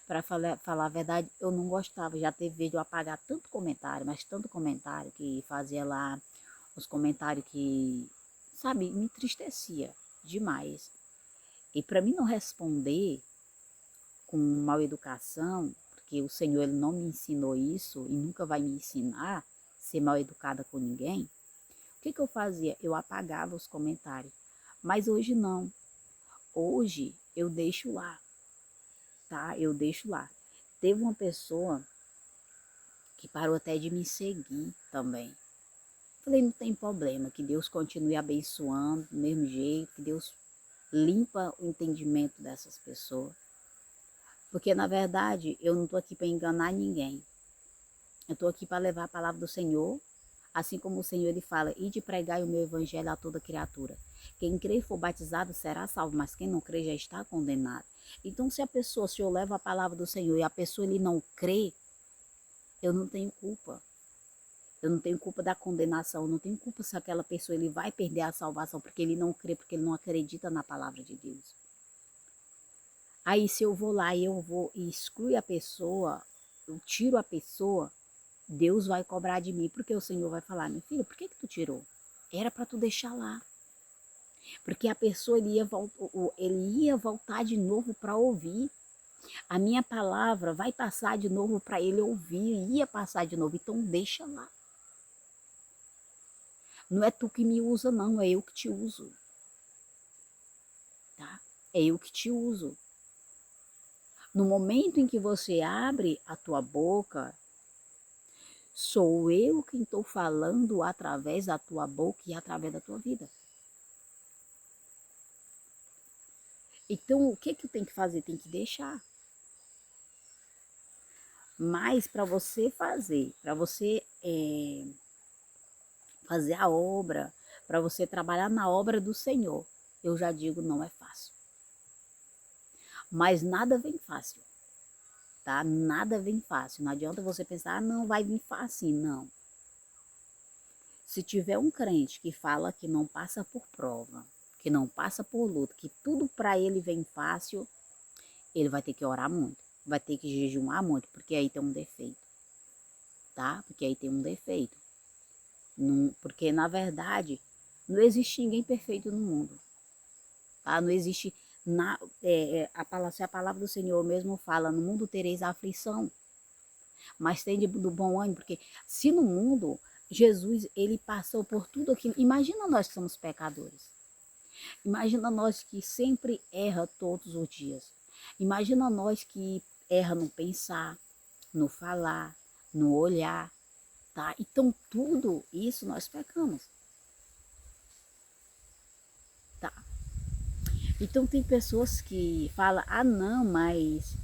Para falar a verdade, eu não gostava. Já teve vídeo eu apagar tanto comentário, mas tanto comentário que fazia lá, os comentários que, sabe, me entristecia demais. E para mim não responder com mal educação, porque o Senhor ele não me ensinou isso e nunca vai me ensinar ser mal educada com ninguém. O que que eu fazia? Eu apagava os comentários. Mas hoje não. Hoje eu deixo lá, tá? Eu deixo lá. Teve uma pessoa que parou até de me seguir também. Falei, não tem problema, que Deus continue abençoando do mesmo jeito, que Deus limpa o entendimento dessas pessoas. Porque na verdade eu não estou aqui para enganar ninguém. Eu estou aqui para levar a palavra do Senhor, assim como o Senhor ele fala, e de pregar o meu evangelho a toda criatura. Quem crê e for batizado será salvo, mas quem não crê já está condenado. Então se a pessoa, se eu levo a palavra do Senhor e a pessoa ele não crê, eu não tenho culpa. Eu não tenho culpa da condenação, eu não tenho culpa se aquela pessoa ele vai perder a salvação porque ele não crê, porque ele não acredita na palavra de Deus. Aí se eu vou lá e eu vou e excluo a pessoa, eu tiro a pessoa, Deus vai cobrar de mim, porque o Senhor vai falar, meu filho, por que que tu tirou? Era para tu deixar lá. Porque a pessoa ele ia voltar de novo para ouvir. A minha palavra vai passar de novo para ele ouvir, ia passar de novo, então deixa lá. Não é tu que me usa não, é eu que te uso. Tá? É eu que te uso. No momento em que você abre a tua boca, sou eu quem estou falando através da tua boca e através da tua vida. Então, o que que eu tenho que fazer? Tem que deixar. Mas para você fazer, para você fazer a obra, para você trabalhar na obra do Senhor, eu já digo, não é fácil. Mas nada vem fácil, tá? Nada vem fácil. Não adianta você pensar, não, vai vir fácil, não. Se tiver um crente que fala que não passa por prova, que não passa por luta, que tudo para ele vem fácil, ele vai ter que orar muito, vai ter que jejuar muito, porque aí tem um defeito, tá? Porque aí tem um defeito. Não, porque, na verdade, não existe ninguém perfeito no mundo, tá? Não existe, se a palavra do Senhor mesmo fala, no mundo tereis aflição, mas tem do bom ânimo, porque se no mundo Jesus, ele passou por tudo aquilo, imagina nós que somos pecadores, imagina nós que sempre erra todos os dias, imagina nós que erra no pensar, no falar, no olhar, tá? Então tudo isso nós pecamos, tá? Então tem pessoas que falam, ah não, mas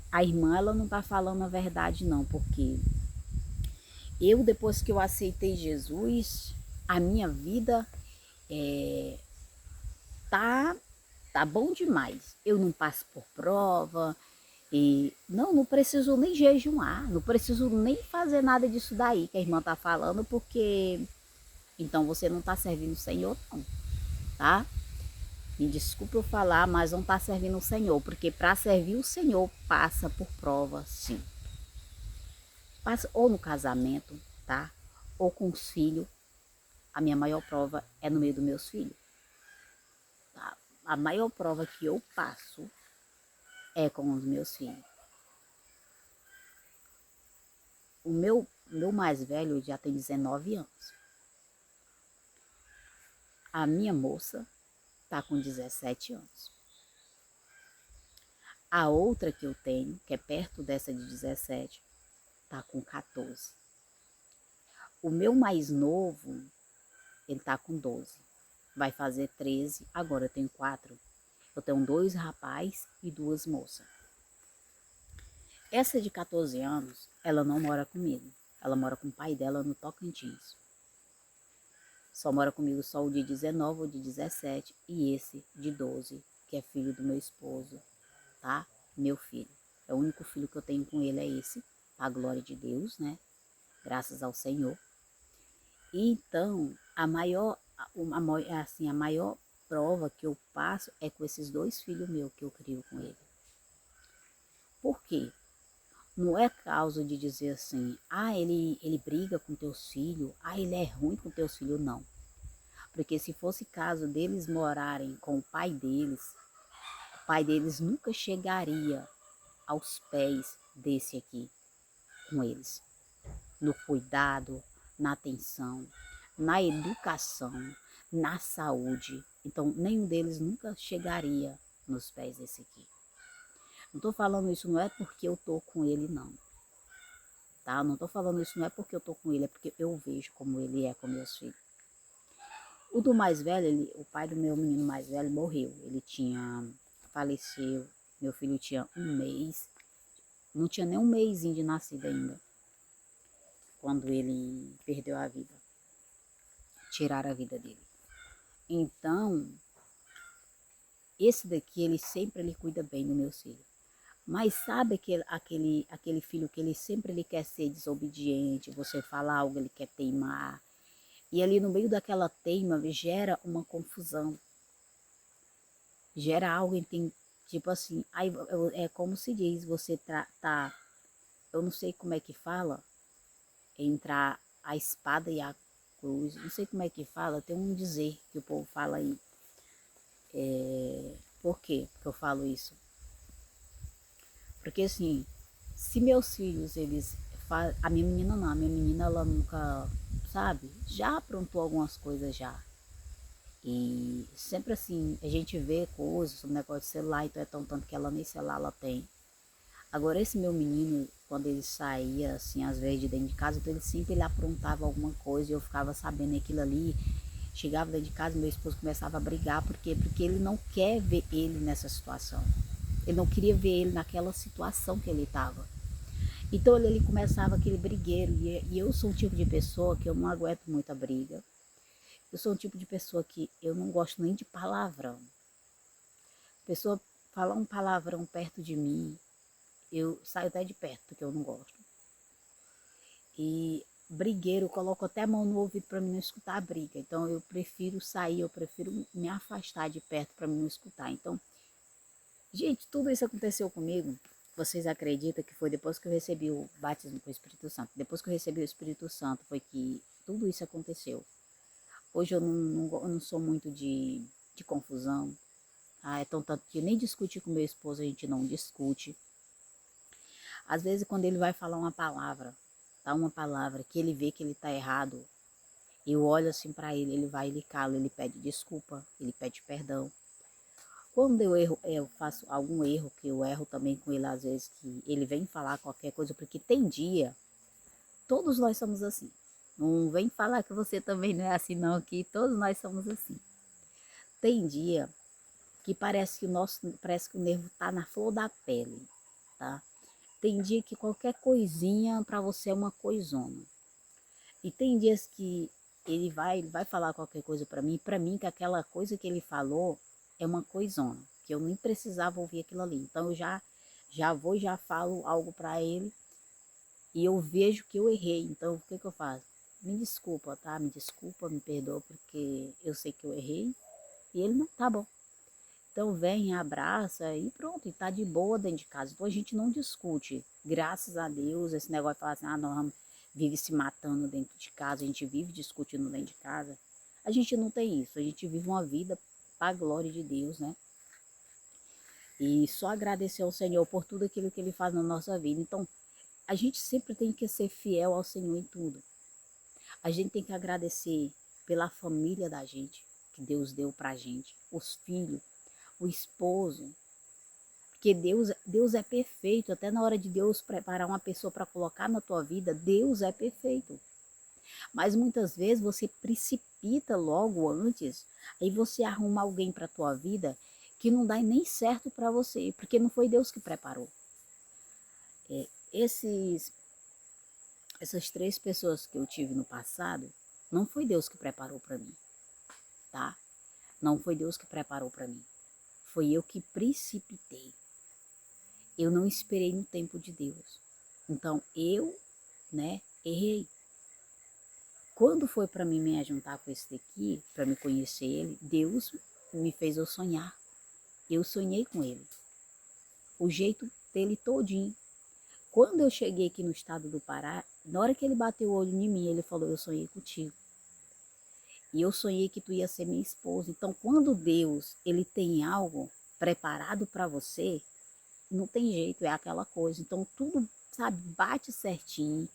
a irmã ela não tá falando a verdade não, porque eu depois que eu aceitei Jesus, a minha vida tá tá bom demais. Eu não passo por prova e não preciso nem jejuar, não preciso nem fazer nada disso daí que a irmã tá falando, porque então você não tá servindo o Senhor não, tá? Me desculpe eu falar, mas não está servindo o Senhor, porque para servir o Senhor passa por prova, sim. Passa ou no casamento, tá? Ou com os filhos. A minha maior prova é no meio dos meus filhos. Tá? A maior prova que eu passo é com os meus filhos. O meu mais velho já tem 19 anos. A minha moça tá com 17 anos. A outra que eu tenho, que é perto dessa de 17, tá com 14. O meu mais novo, ele tá com 12. Vai fazer 13. Agora eu tenho 4. Eu tenho 2 rapazes e 2 moças. Essa de 14 anos, ela não mora comigo. Ela mora com o pai dela no Tocantins. Só mora comigo só o de 19, o de 17 e esse de 12, que é filho do meu esposo, tá? Meu filho. É o único filho que eu tenho com ele, é esse, a glória de Deus, né? Graças ao Senhor. E então, a maior prova que eu passo é com esses 2 filhos meus que eu crio com ele. Por quê? Não é causa de dizer assim, ah, ele briga com teus filhos, ah, ele é ruim com teus filhos, não. Porque se fosse caso deles morarem com o pai deles nunca chegaria aos pés desse aqui com eles. No cuidado, na atenção, na educação, na saúde. Então, nenhum deles nunca chegaria nos pés desse aqui. Não estou falando isso, não é porque eu estou com ele, não. Tá? Não estou falando isso, não é porque eu estou com ele, é porque eu vejo como ele é com meus filhos. O do mais velho, o pai do meu menino mais velho morreu. Ele faleceu, meu filho tinha 1 mês, não tinha nem 1 mêsinho de nascido ainda, quando ele perdeu a vida. Tiraram a vida dele. Então, esse daqui, ele cuida bem do meu filho. Mas sabe aquele filho que ele sempre quer ser desobediente, você fala algo, ele quer teimar. E ali no meio daquela teima gera uma confusão. Gera algo, tipo assim, aí, é como se diz, você eu não sei como é que fala, entre a espada e a cruz, não sei como é que fala, tem um dizer que o povo fala aí. Por quê que eu falo isso? Porque assim, se meus filhos, a minha menina não, a minha menina ela nunca, sabe, já aprontou algumas coisas já. E sempre assim, a gente vê coisas sobre o negócio de celular, então é tanto que ela nem celular ela tem. Agora esse meu menino, quando ele saía, assim, às vezes de dentro de casa, então ele aprontava alguma coisa e eu ficava sabendo aquilo ali. Chegava dentro de casa, meu esposo começava a brigar, porque ele não quer ver ele nessa situação. Ele não queria ver ele naquela situação que ele estava. Então ele começava aquele brigueiro, e eu sou um tipo de pessoa que eu não aguento muita briga. Eu sou um tipo de pessoa que eu não gosto nem de palavrão. A pessoa falar um palavrão perto de mim, eu saio até de perto, porque eu não gosto. E brigueiro, eu coloco até a mão no ouvido para mim não escutar a briga. Então eu prefiro sair, eu prefiro me afastar de perto para mim não escutar. Então, gente, tudo isso aconteceu comigo. Vocês acreditam que foi depois que eu recebi o batismo com o Espírito Santo? Depois que eu recebi o Espírito Santo foi que tudo isso aconteceu. Hoje eu não sou muito de confusão. Ah, então tanto que nem discutir com meu esposo a gente não discute. Às vezes quando ele vai falar uma palavra, tá uma palavra que ele vê que ele tá errado, eu olho assim para ele, ele vai, ele cala, ele pede desculpa, ele pede perdão. Quando eu faço algum erro, que eu erro também com ele às vezes, que ele vem falar qualquer coisa, porque tem dia, todos nós somos assim. Não vem falar que você também não é assim não, que todos nós somos assim. Tem dia que parece que o nervo tá na flor da pele, tá? Tem dia que qualquer coisinha para você é uma coisona. E tem dias que ele vai falar qualquer coisa para mim que aquela coisa que ele falou é uma coisona, que eu nem precisava ouvir aquilo ali. Então eu já vou e já falo algo para ele e eu vejo que eu errei. Então o que que eu faço? Me desculpa, tá? Me desculpa, me perdoa porque eu sei que eu errei. E ele não, tá bom. Então vem, abraça e pronto, e tá de boa dentro de casa. Então a gente não discute. Graças a Deus, esse negócio de falar assim, nós vive se matando dentro de casa, a gente vive discutindo dentro de casa. A gente não tem isso, a gente vive uma vida para a glória de Deus, né? E só agradecer ao Senhor por tudo aquilo que Ele faz na nossa vida. Então, a gente sempre tem que ser fiel ao Senhor em tudo. A gente tem que agradecer pela família da gente, que Deus deu pra gente, os filhos, o esposo, porque Deus é perfeito, até na hora de Deus preparar uma pessoa para colocar na tua vida, Deus é perfeito. Mas muitas vezes você precipita logo antes, aí você arruma alguém para tua vida que não dá nem certo para você, porque não foi Deus que preparou. É, essas 3 pessoas que eu tive no passado, não foi Deus que preparou para mim, tá? Não foi Deus que preparou para mim. Foi eu que precipitei. Eu não esperei no tempo de Deus. Então eu, né, errei. Quando foi para mim me juntar com esse daqui, para me conhecer ele, Deus me fez eu sonhar. Eu sonhei com ele. O jeito dele todinho. Quando eu cheguei aqui no estado do Pará, na hora que ele bateu o olho em mim, ele falou, eu sonhei contigo. E eu sonhei que tu ia ser minha esposa. Então, quando Deus, ele tem algo preparado para você, não tem jeito, é aquela coisa. Então, tudo, sabe, bate certinho.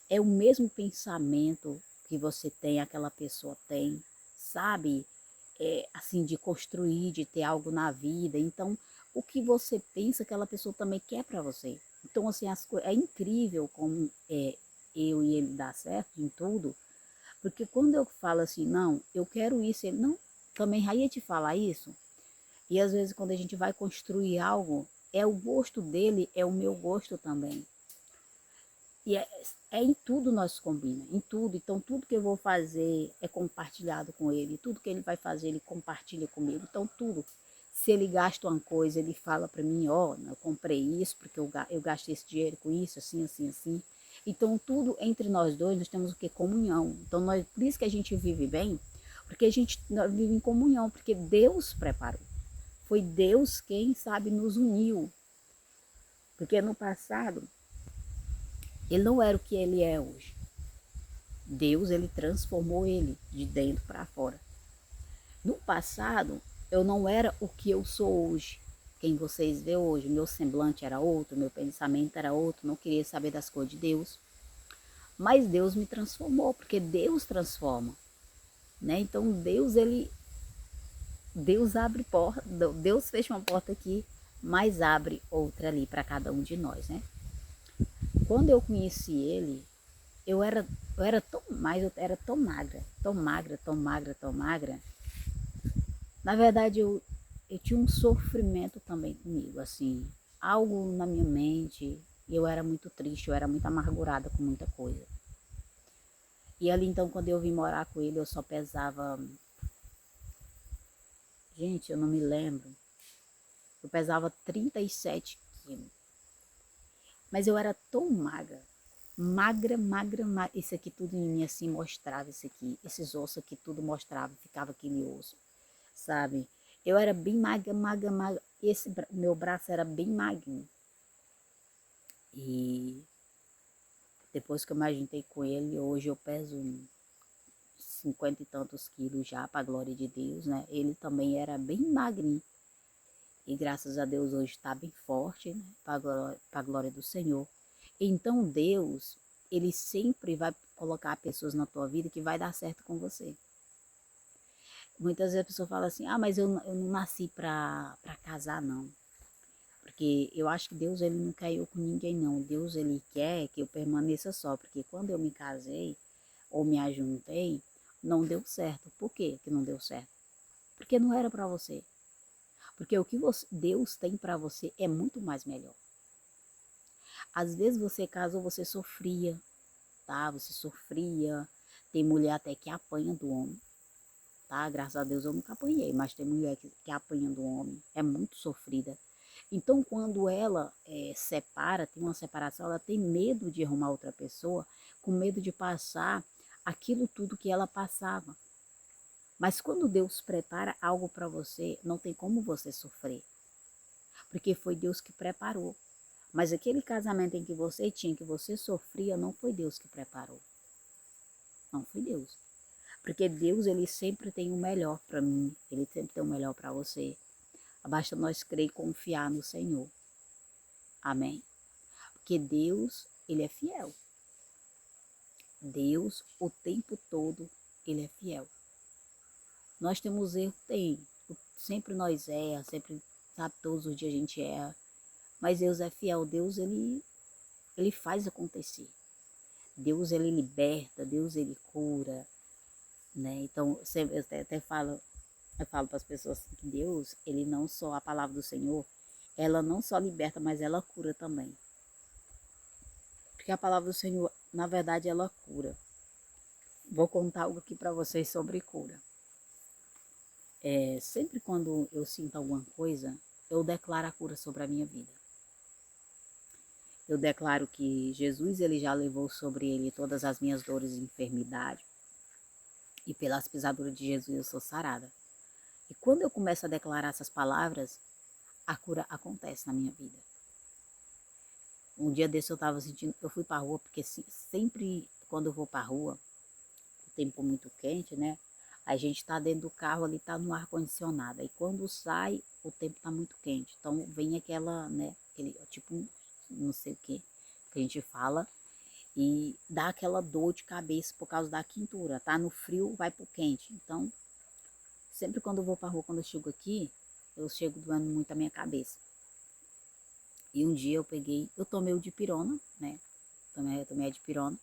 É o mesmo pensamento que você tem, aquela pessoa tem, sabe? Assim, de construir, de ter algo na vida. Então, o que você pensa, aquela pessoa também quer para você. Então, assim, é incrível como eu e ele dá certo em tudo, porque quando eu falo assim, não, eu quero isso, ele, não, também já ia te falar isso. E às vezes quando a gente vai construir algo, é o gosto dele, é o meu gosto também. E é em tudo nós combina, em tudo. Então tudo que eu vou fazer é compartilhado com ele. Tudo que ele vai fazer, ele compartilha comigo. Então tudo. Se ele gasta uma coisa, ele fala para mim, ó, eu comprei isso porque eu gastei esse dinheiro com isso, assim, assim, assim. Então tudo entre nós dois, nós temos o que? Comunhão. Então por isso que a gente vive bem, porque nós vive em comunhão, porque Deus preparou. Foi Deus quem, sabe, nos uniu. Porque no passado, ele não era o que ele é hoje. Deus, ele transformou ele de dentro para fora. No passado, eu não era o que eu sou hoje. Quem vocês vê hoje, meu semblante era outro, meu pensamento era outro, não queria saber das coisas de Deus. Mas Deus me transformou, porque Deus transforma, né? Então Deus abre porta, Deus fecha uma porta aqui, mas abre outra ali para cada um de nós, né? Quando eu conheci ele, eu era tão mais, eu era tão magra, tão magra, tão magra, tão magra. Na verdade, eu tinha um sofrimento também comigo, assim, algo na minha mente. Eu era muito triste, eu era muito amargurada com muita coisa. E ali então, quando eu vim morar com ele, eu só pesava. Gente, eu não me lembro. Eu pesava 37 quilos. Mas eu era tão magra. Magra, magra, magra. Isso aqui tudo em mim assim mostrava isso aqui. Esses ossos aqui tudo mostrava, ficava aquele osso, sabe? Eu era bem magra, magra, magra. Meu braço era bem magrinho. E depois que eu me juntei com ele, hoje eu peso 50 e tantos quilos já, para a glória de Deus, né? Ele também era bem magrinho. E graças a Deus hoje está bem forte, né? Para a glória do Senhor. Então Deus, Ele sempre vai colocar pessoas na tua vida que vai dar certo com você. Muitas vezes a pessoa fala assim, mas eu não nasci para casar, não. Porque eu acho que Deus, Ele não quer eu com ninguém, não. Deus, Ele quer que eu permaneça só. Porque quando eu me casei, ou me ajuntei, não deu certo. Por quê que não deu certo? Porque não era para você. Porque o que Deus tem para você é muito mais melhor. Às vezes você casou, você sofria, tá? Você sofria. Tem mulher até que apanha do homem, tá? Graças a Deus eu nunca apanhei, mas tem mulher que apanha do homem. É muito sofrida. Então, quando ela separa, tem uma separação, ela tem medo de arrumar outra pessoa, com medo de passar aquilo tudo que ela passava. Mas quando Deus prepara algo para você, não tem como você sofrer, porque foi Deus que preparou. Mas aquele casamento em que você tinha, que você sofria, não foi Deus que preparou. Não foi Deus. Porque Deus, Ele sempre tem o melhor para mim, Ele sempre tem o melhor para você. Basta nós crer e confiar no Senhor. Amém? Porque Deus, Ele é fiel. Deus, o tempo todo, Ele é fiel. Nós temos erro? Tem. Sempre nós erra, sempre, sabe, todos os dias a gente erra. Mas Deus é fiel. Deus, Ele faz acontecer. Deus, Ele liberta. Deus, Ele cura. Né? Então, eu até falo para as pessoas assim, que Deus, Ele não só, a palavra do Senhor, ela não só liberta, mas ela cura também. Porque a palavra do Senhor, na verdade, ela cura. Vou contar algo aqui para vocês sobre cura. Sempre quando eu sinto alguma coisa, eu declaro a cura sobre a minha vida. Eu declaro que Jesus, Ele já levou sobre Ele todas as minhas dores e enfermidades. E pelas pisaduras de Jesus eu sou sarada. E quando eu começo a declarar essas palavras, a cura acontece na minha vida. Um dia desse eu estava sentindo, eu fui para a rua, porque sempre quando eu vou para a rua, o tempo muito quente, né? A gente está dentro do carro ali, está no ar-condicionado. Aí quando sai, o tempo está muito quente. Então vem aquela, né? Aquele, tipo, não sei o que a gente fala. E dá aquela dor de cabeça por causa da quentura. Tá no frio, vai pro quente. Então, sempre quando eu vou pra rua, quando eu chego aqui, eu chego doendo muito a minha cabeça. E um dia eu tomei o dipirona, né? Tomei a dipirona.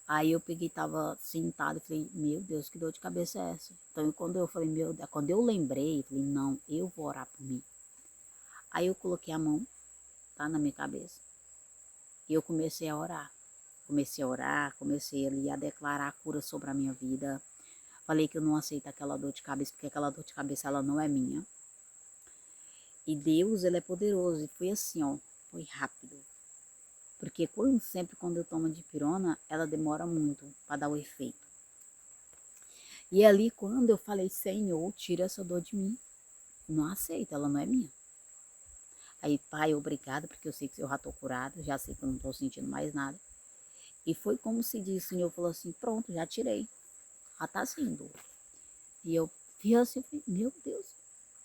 Aí eu peguei, tava sentado e falei, meu Deus, que dor de cabeça é essa? Então, quando eu falei, quando eu lembrei, eu falei, não, eu vou orar por mim. Aí eu coloquei a mão, tá, na minha cabeça. E eu comecei a orar. Comecei ali a declarar a cura sobre a minha vida. Falei que eu não aceito aquela dor de cabeça, porque aquela dor de cabeça, ela não é minha. E Deus, Ele é poderoso. E foi assim, ó, foi rápido. Porque sempre quando eu tomo dipirona, ela demora muito para dar o efeito. E ali, quando eu falei, Senhor, tira essa dor de mim. Não aceito, ela não é minha. Aí, Pai, obrigada, porque eu sei que eu já estou curada, já sei que eu não estou sentindo mais nada. E foi como se disse, o Senhor falou assim, pronto, já tirei. Já está sem dor. E eu vi assim, meu Deus,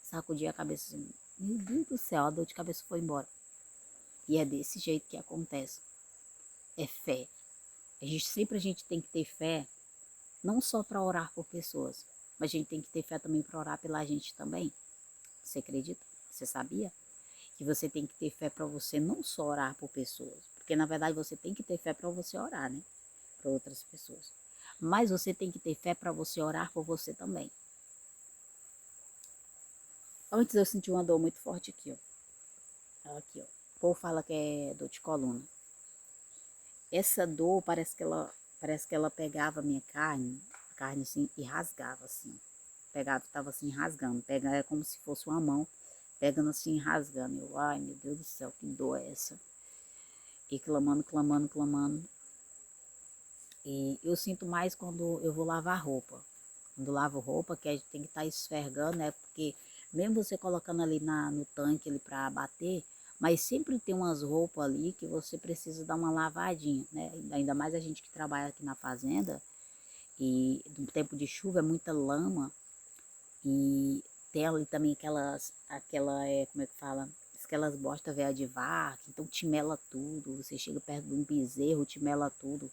sacudi a cabeça assim, meu Deus do céu, a dor de cabeça foi embora. E é desse jeito que acontece. É fé. Sempre a gente tem que ter fé, não só para orar por pessoas, mas a gente tem que ter fé também para orar pela gente também. Você acredita? Você sabia? Que você tem que ter fé para você não só orar por pessoas, porque na verdade você tem que ter fé para você orar, né? Para outras pessoas. Mas você tem que ter fé para você orar por você também. Antes eu senti uma dor muito forte aqui, ó. Aqui, ó. O povo fala que é dor de coluna. Essa dor parece que ela parece que ela pegava a minha carne, a carne assim, e rasgava assim. Pegava, estava assim rasgando, pegava, era como se fosse uma mão, pegando assim, rasgando. Eu, ai meu Deus do céu, que dor é essa? E clamando, clamando, clamando. E eu sinto mais quando eu vou lavar roupa. Quando lavo roupa, que a gente tem que estar esfregando, né? Porque mesmo você colocando ali no tanque ali para bater, mas sempre tem umas roupas ali que você precisa dar uma lavadinha, né? Ainda mais a gente que trabalha aqui na fazenda, e no tempo de chuva é muita lama, e tem ali também como é que fala? Aquelas bostas velhas de vaca, então te mela tudo, você chega perto de um bezerro, te mela tudo.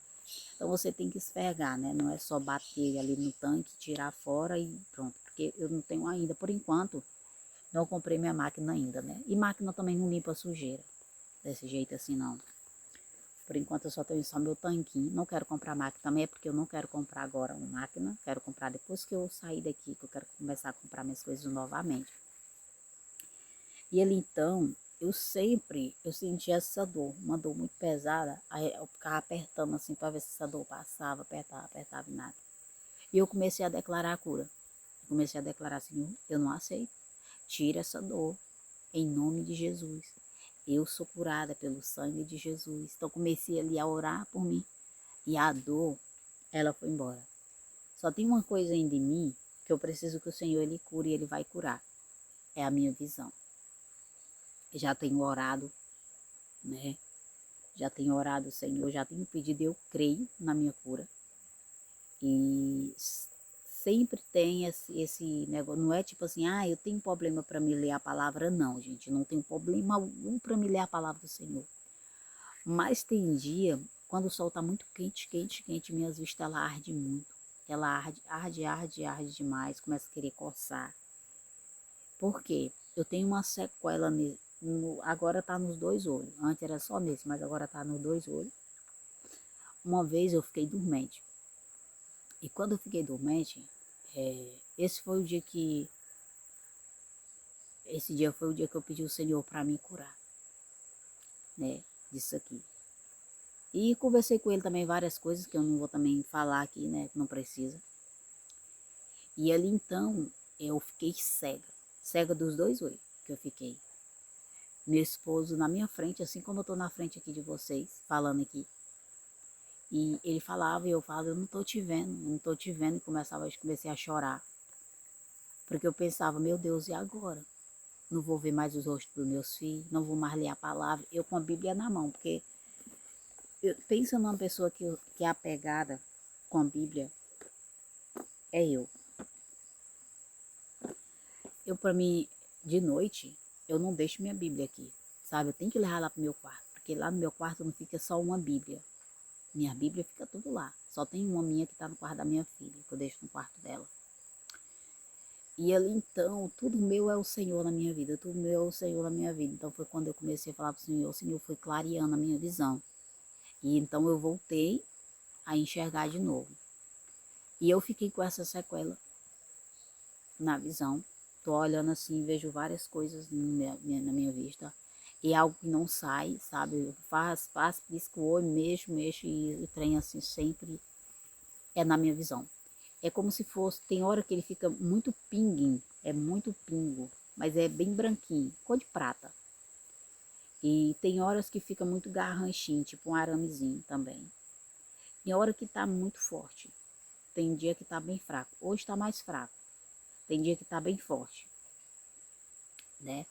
Então você tem que esfregar, né? Não é só bater ali no tanque, tirar fora e pronto. Porque eu não tenho ainda, por enquanto, não comprei minha máquina ainda, né? E máquina também não limpa sujeira, desse jeito assim não. Por enquanto eu só tenho só meu tanquinho. Não quero comprar máquina também, é porque eu não quero comprar agora uma máquina. Quero comprar depois que eu sair daqui, que eu quero começar a comprar minhas coisas novamente. E ele então, eu sentia essa dor, uma dor muito pesada. Aí eu ficava apertando assim para ver se essa dor passava, apertava, apertava e nada. E eu comecei a declarar a cura. Eu comecei a declarar, Senhor, eu não aceito. Tira essa dor, em nome de Jesus. Eu sou curada pelo sangue de Jesus. Então comecei ali a orar por mim. E a dor, ela foi embora. Só tem uma coisa ainda em mim que eu preciso que o Senhor ele cure e ele vai curar. É a minha visão. Já tenho orado, né? Já tenho orado, Senhor, já tenho pedido, eu creio na minha cura. E sempre tem esse negócio, não é tipo assim, eu tenho problema para me ler a palavra, não, gente, não tenho problema algum para me ler a palavra do Senhor. Mas tem dia, quando o sol está muito quente, quente, quente, minhas vistas ela arde muito. Ela arde, arde, arde, arde demais, começa a querer coçar. Por quê? Eu tenho uma sequela, agora está nos dois olhos. Antes era só nesse, mas agora está nos dois olhos. Uma vez eu fiquei dormente. E quando eu fiquei dormente, esse foi o dia que... Esse dia foi o dia que eu pedi ao Senhor para me curar, né? Disso aqui. E conversei com ele também várias coisas que eu não vou também falar aqui, né? Que não precisa. E ali então eu fiquei cega. Cega dos dois olhos que eu fiquei. Meu esposo na minha frente, assim como eu tô na frente aqui de vocês, falando aqui. E ele falava e eu falava, eu não tô te vendo, não tô te vendo. E comecei a chorar. Porque eu pensava, meu Deus, e agora? Não vou ver mais os rostos dos meus filhos, não vou mais ler a palavra. Eu com a Bíblia na mão, porque pensa numa pessoa que é apegada com a Bíblia, é eu. Eu, para mim, de noite, eu não deixo minha Bíblia aqui, sabe? Eu tenho que levar lá pro meu quarto, porque lá no meu quarto não fica só uma Bíblia. Minha Bíblia fica tudo lá. Só tem uma minha que está no quarto da minha filha, que eu deixo no quarto dela. E ali então, tudo meu é o Senhor na minha vida, tudo meu é o Senhor na minha vida. Então foi quando eu comecei a falar para o Senhor foi clareando a minha visão. E então eu voltei a enxergar de novo. E eu fiquei com essa sequela na visão. Tô olhando assim, vejo várias coisas na minha vista. E algo que não sai, sabe? Faz, pisco o olho, mexo e o trem assim sempre é na minha visão. É como se fosse, tem hora que ele fica muito pinguim, é muito pingo, mas é bem branquinho, cor de prata. E tem horas que fica muito garranchinho, tipo um aramezinho também. Tem hora que tá muito forte, tem dia que tá bem fraco. Hoje tá mais fraco, tem dia que tá bem forte, né?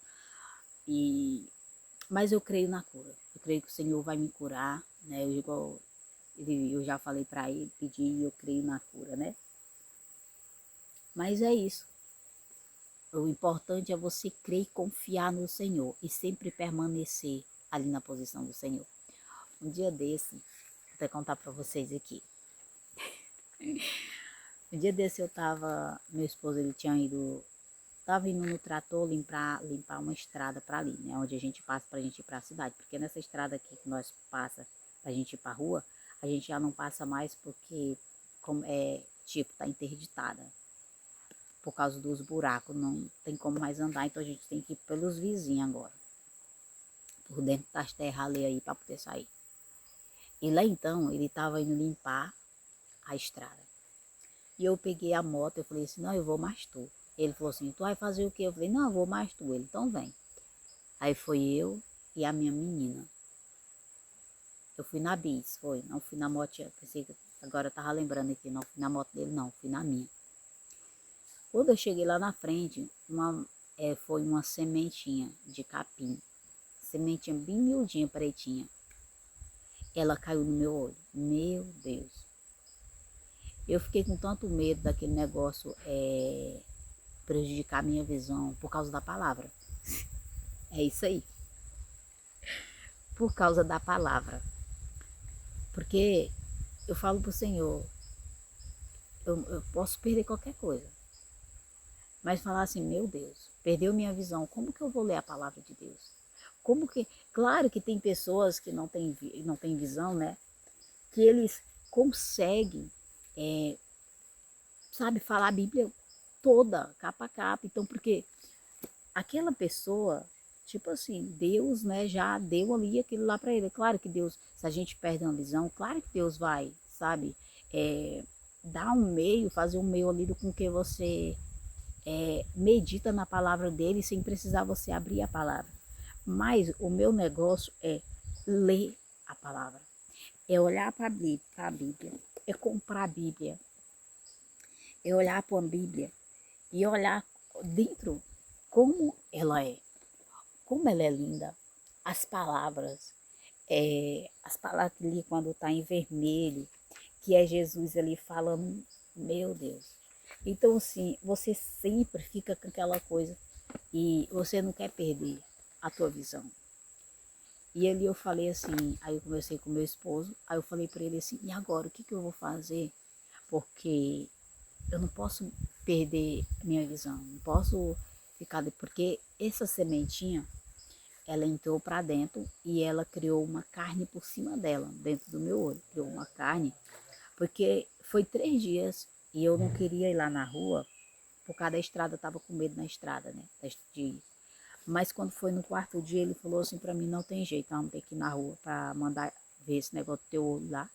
Mas eu creio na cura, eu creio que o Senhor vai me curar, né? Eu já falei para ele, pedi e eu creio na cura, né? Mas é isso. O importante é você crer e confiar no Senhor e sempre permanecer ali na posição do Senhor. Um dia desse, vou até contar para vocês aqui. Um dia desse meu esposo ele tava indo no trator limpar uma estrada para ali, né? Onde a gente passa para a gente ir para a cidade. Porque nessa estrada aqui que nós passa para a gente ir para a rua, a gente já não passa mais porque tá interditada. Por causa dos buracos, não tem como mais andar, então a gente tem que ir pelos vizinhos agora. Por dentro das terras ali aí para poder sair. E lá então, ele estava indo limpar a estrada. E eu peguei a moto, eu falei assim, não, eu vou mais tu. Ele falou assim, tu vai fazer o quê? Eu falei, não, eu vou mais tu. Ele, então vem. Aí foi eu e a minha menina. Eu fui na bis, foi, não fui na moto, pensei que agora eu tava lembrando aqui, não fui na moto dele não, fui na minha. Quando eu cheguei lá na frente, foi uma sementinha de capim, sementinha bem miudinha, pretinha. Ela caiu no meu olho, meu Deus. Eu fiquei com tanto medo daquele negócio prejudicar a minha visão por causa da palavra. É isso aí, por causa da palavra. Porque eu falo pro Senhor, eu posso perder qualquer coisa. Mas falar assim, meu Deus, perdeu minha visão, como que eu vou ler a palavra de Deus? Como que, claro que tem pessoas que não têm visão, né? Que eles conseguem, sabe, falar a Bíblia toda, capa a capa. Então, porque aquela pessoa, tipo assim, Deus, né, já deu ali aquilo lá para ele. Claro que Deus, se a gente perde uma visão, claro que Deus vai, sabe, dar um meio, fazer um meio ali com que você medita na palavra dele sem precisar você abrir a palavra. Mas o meu negócio é ler a palavra, é olhar para a Bíblia, é comprar a Bíblia, é olhar para a Bíblia e olhar dentro como ela é linda, as palavras ali quando está em vermelho, que é Jesus ali falando, meu Deus. Então, assim, você sempre fica com aquela coisa e você não quer perder a tua visão. E ali eu falei assim, aí eu conversei com meu esposo, aí eu falei para ele assim, e agora, o que eu vou fazer? Porque eu não posso perder minha visão, não posso ficar... Porque essa sementinha, ela entrou para dentro e ela criou uma carne por cima dela, dentro do meu olho, criou uma carne, porque foi 3 dias e eu não queria ir lá na rua, por causa da estrada, eu estava com medo na estrada, né, mas quando foi no 4º dia, ele falou assim para mim, não tem jeito, vamos ter que ir na rua para mandar ver esse negócio do teu olho lá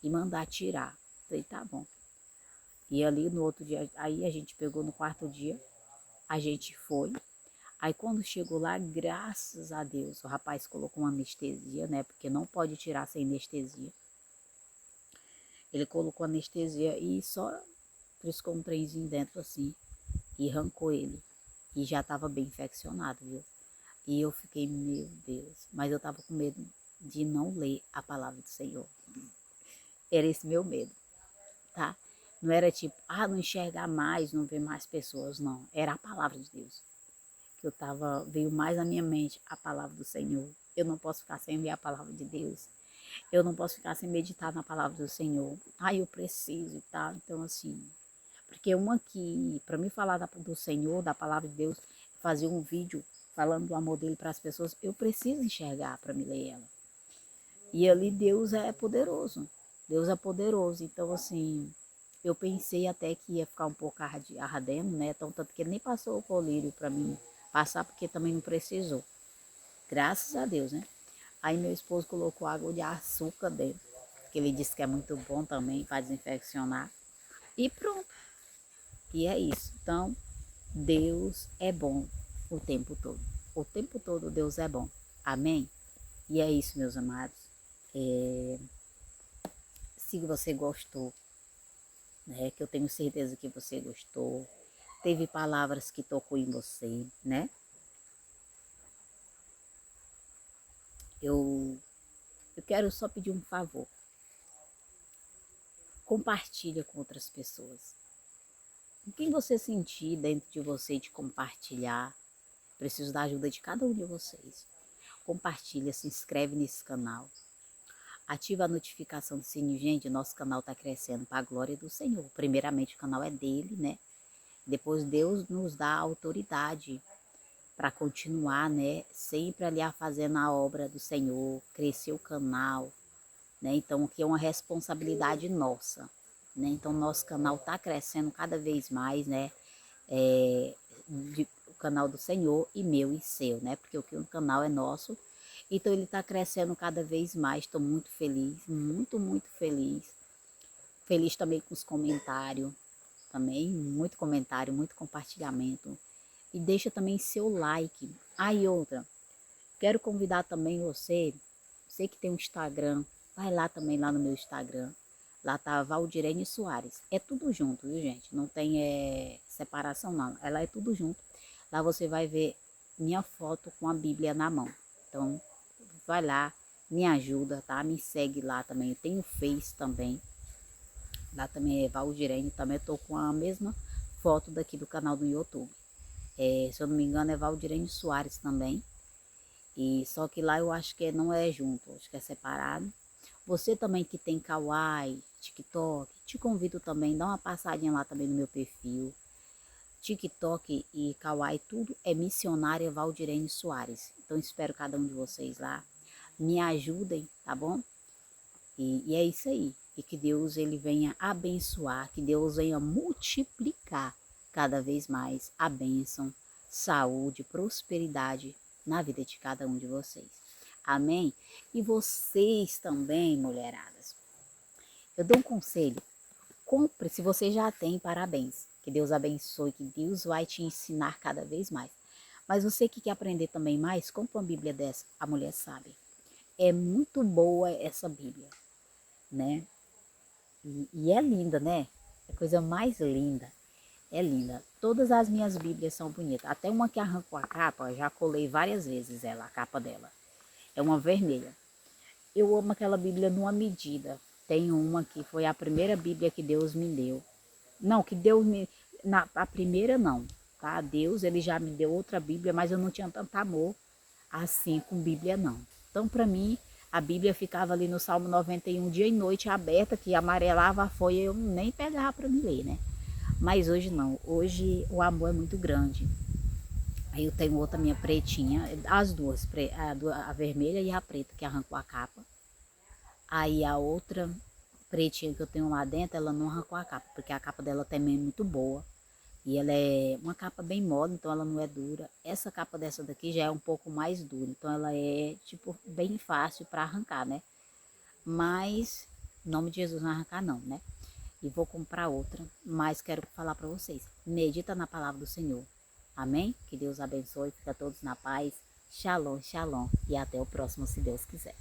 e mandar tirar. Eu falei, tá bom. E ali no outro dia, aí a gente pegou no 4º dia, a gente foi. Aí quando chegou lá, graças a Deus, o rapaz colocou uma anestesia, né? Porque não pode tirar sem anestesia. Ele colocou anestesia e só triscou um trenzinho dentro assim e arrancou ele. E já estava bem infeccionado, viu? E eu fiquei, meu Deus, mas eu estava com medo de não ler a palavra do Senhor. Era esse meu medo, tá? Não era tipo, não enxergar mais, não ver mais pessoas, não. Era a palavra de Deus. Que veio mais na minha mente a palavra do Senhor. Eu não posso ficar sem ver a palavra de Deus. Eu não posso ficar sem meditar na palavra do Senhor. Eu preciso e tal. Então, assim, porque uma que, para mim falar do Senhor, da palavra de Deus, fazer um vídeo falando do amor dele para as pessoas, eu preciso enxergar para me ler ela. E ali Deus é poderoso. Deus é poderoso. Então, assim, eu pensei até que ia ficar um pouco ardendo, né? Então, tanto que ele nem passou o colírio para mim passar, porque também não precisou. Graças a Deus, né? Aí meu esposo colocou água de açúcar dentro, que ele disse que é muito bom também para desinfeccionar. E pronto. E é isso. Então, Deus é bom o tempo todo. O tempo todo Deus é bom. Amém? E é isso, meus amados. Se você gostou, né? Que eu tenho certeza que você gostou. Teve palavras que tocou em você, né? Eu quero só pedir um favor. Compartilha com outras pessoas. O que você sentir dentro de você de compartilhar, preciso da ajuda de cada um de vocês. Compartilha, se inscreve nesse canal. Ativa a notificação do sininho. Gente, nosso canal está crescendo para a glória do Senhor. Primeiramente o canal é dele, né? Depois Deus nos dá autoridade para continuar, né? Sempre ali fazendo a obra do Senhor, crescer o canal, né? Então, que é uma responsabilidade nossa, né? Então, nosso canal está crescendo cada vez mais, né? O canal do Senhor e meu e seu, né? Porque o canal é nosso. Então, ele está crescendo cada vez mais. Estou muito feliz, muito, muito feliz. Feliz também com os comentários, também muito comentário, muito compartilhamento. E deixa também seu like. Aí outra, quero convidar também você que tem um Instagram, vai lá também lá no meu Instagram. Lá tá Valdirene Soares. É tudo junto, viu, gente? Não tem separação, não. Ela é tudo junto. Lá você vai ver minha foto com a Bíblia na mão. Então, vai lá, me ajuda, tá? Me segue lá também. Eu tenho Face também. Lá também é Valdirene. Também eu tô com a mesma foto daqui do canal do YouTube. Se eu não me engano, é Valdirene Soares também. E só que lá eu acho que não é junto, acho que é separado. Você também que tem Kawaii, TikTok, te convido também, dá uma passadinha lá também no meu perfil. TikTok e Kawaii, tudo é Missionária Valdirene Soares. Então espero cada um de vocês lá. Me ajudem, tá bom? E é isso aí. E que Deus ele venha abençoar, que Deus venha multiplicar cada vez mais a bênção, saúde, prosperidade na vida de cada um de vocês. Amém? E vocês também, mulheradas. Eu dou um conselho. Compre, se você já tem, parabéns. Que Deus abençoe, que Deus vai te ensinar cada vez mais. Mas você que quer aprender também mais, compre uma Bíblia dessa, a mulher sabe. É muito boa essa Bíblia, né? E é linda, né? É a coisa mais linda. É linda. Todas as minhas Bíblias são bonitas. Até uma que arrancou a capa, já colei várias vezes ela, a capa dela. É uma vermelha. Eu amo aquela Bíblia numa medida. Tem uma que foi a primeira Bíblia que Deus me deu. Não, que Deus me... a primeira não, tá? Deus, ele já me deu outra Bíblia, mas eu não tinha tanto amor assim com Bíblia, não. Então, para mim, a Bíblia ficava ali no Salmo 91, dia e noite, aberta, que amarelava a folha, eu nem pegava para me ler, né? Mas hoje não, hoje o amor é muito grande. Aí eu tenho outra minha pretinha, as duas, a vermelha e a preta, que arrancou a capa. Aí a outra pretinha que eu tenho lá dentro, ela não arrancou a capa, porque a capa dela também é muito boa. E ela é uma capa bem mole, então ela não é dura. Essa capa dessa daqui já é um pouco mais dura, então ela é, tipo, bem fácil para arrancar, né? Mas, em nome de Jesus, não arrancar não, né? E vou comprar outra, mas quero falar para vocês. Medita na palavra do Senhor. Amém? Que Deus abençoe, fica todos na paz. Shalom, shalom. E até o próximo, se Deus quiser.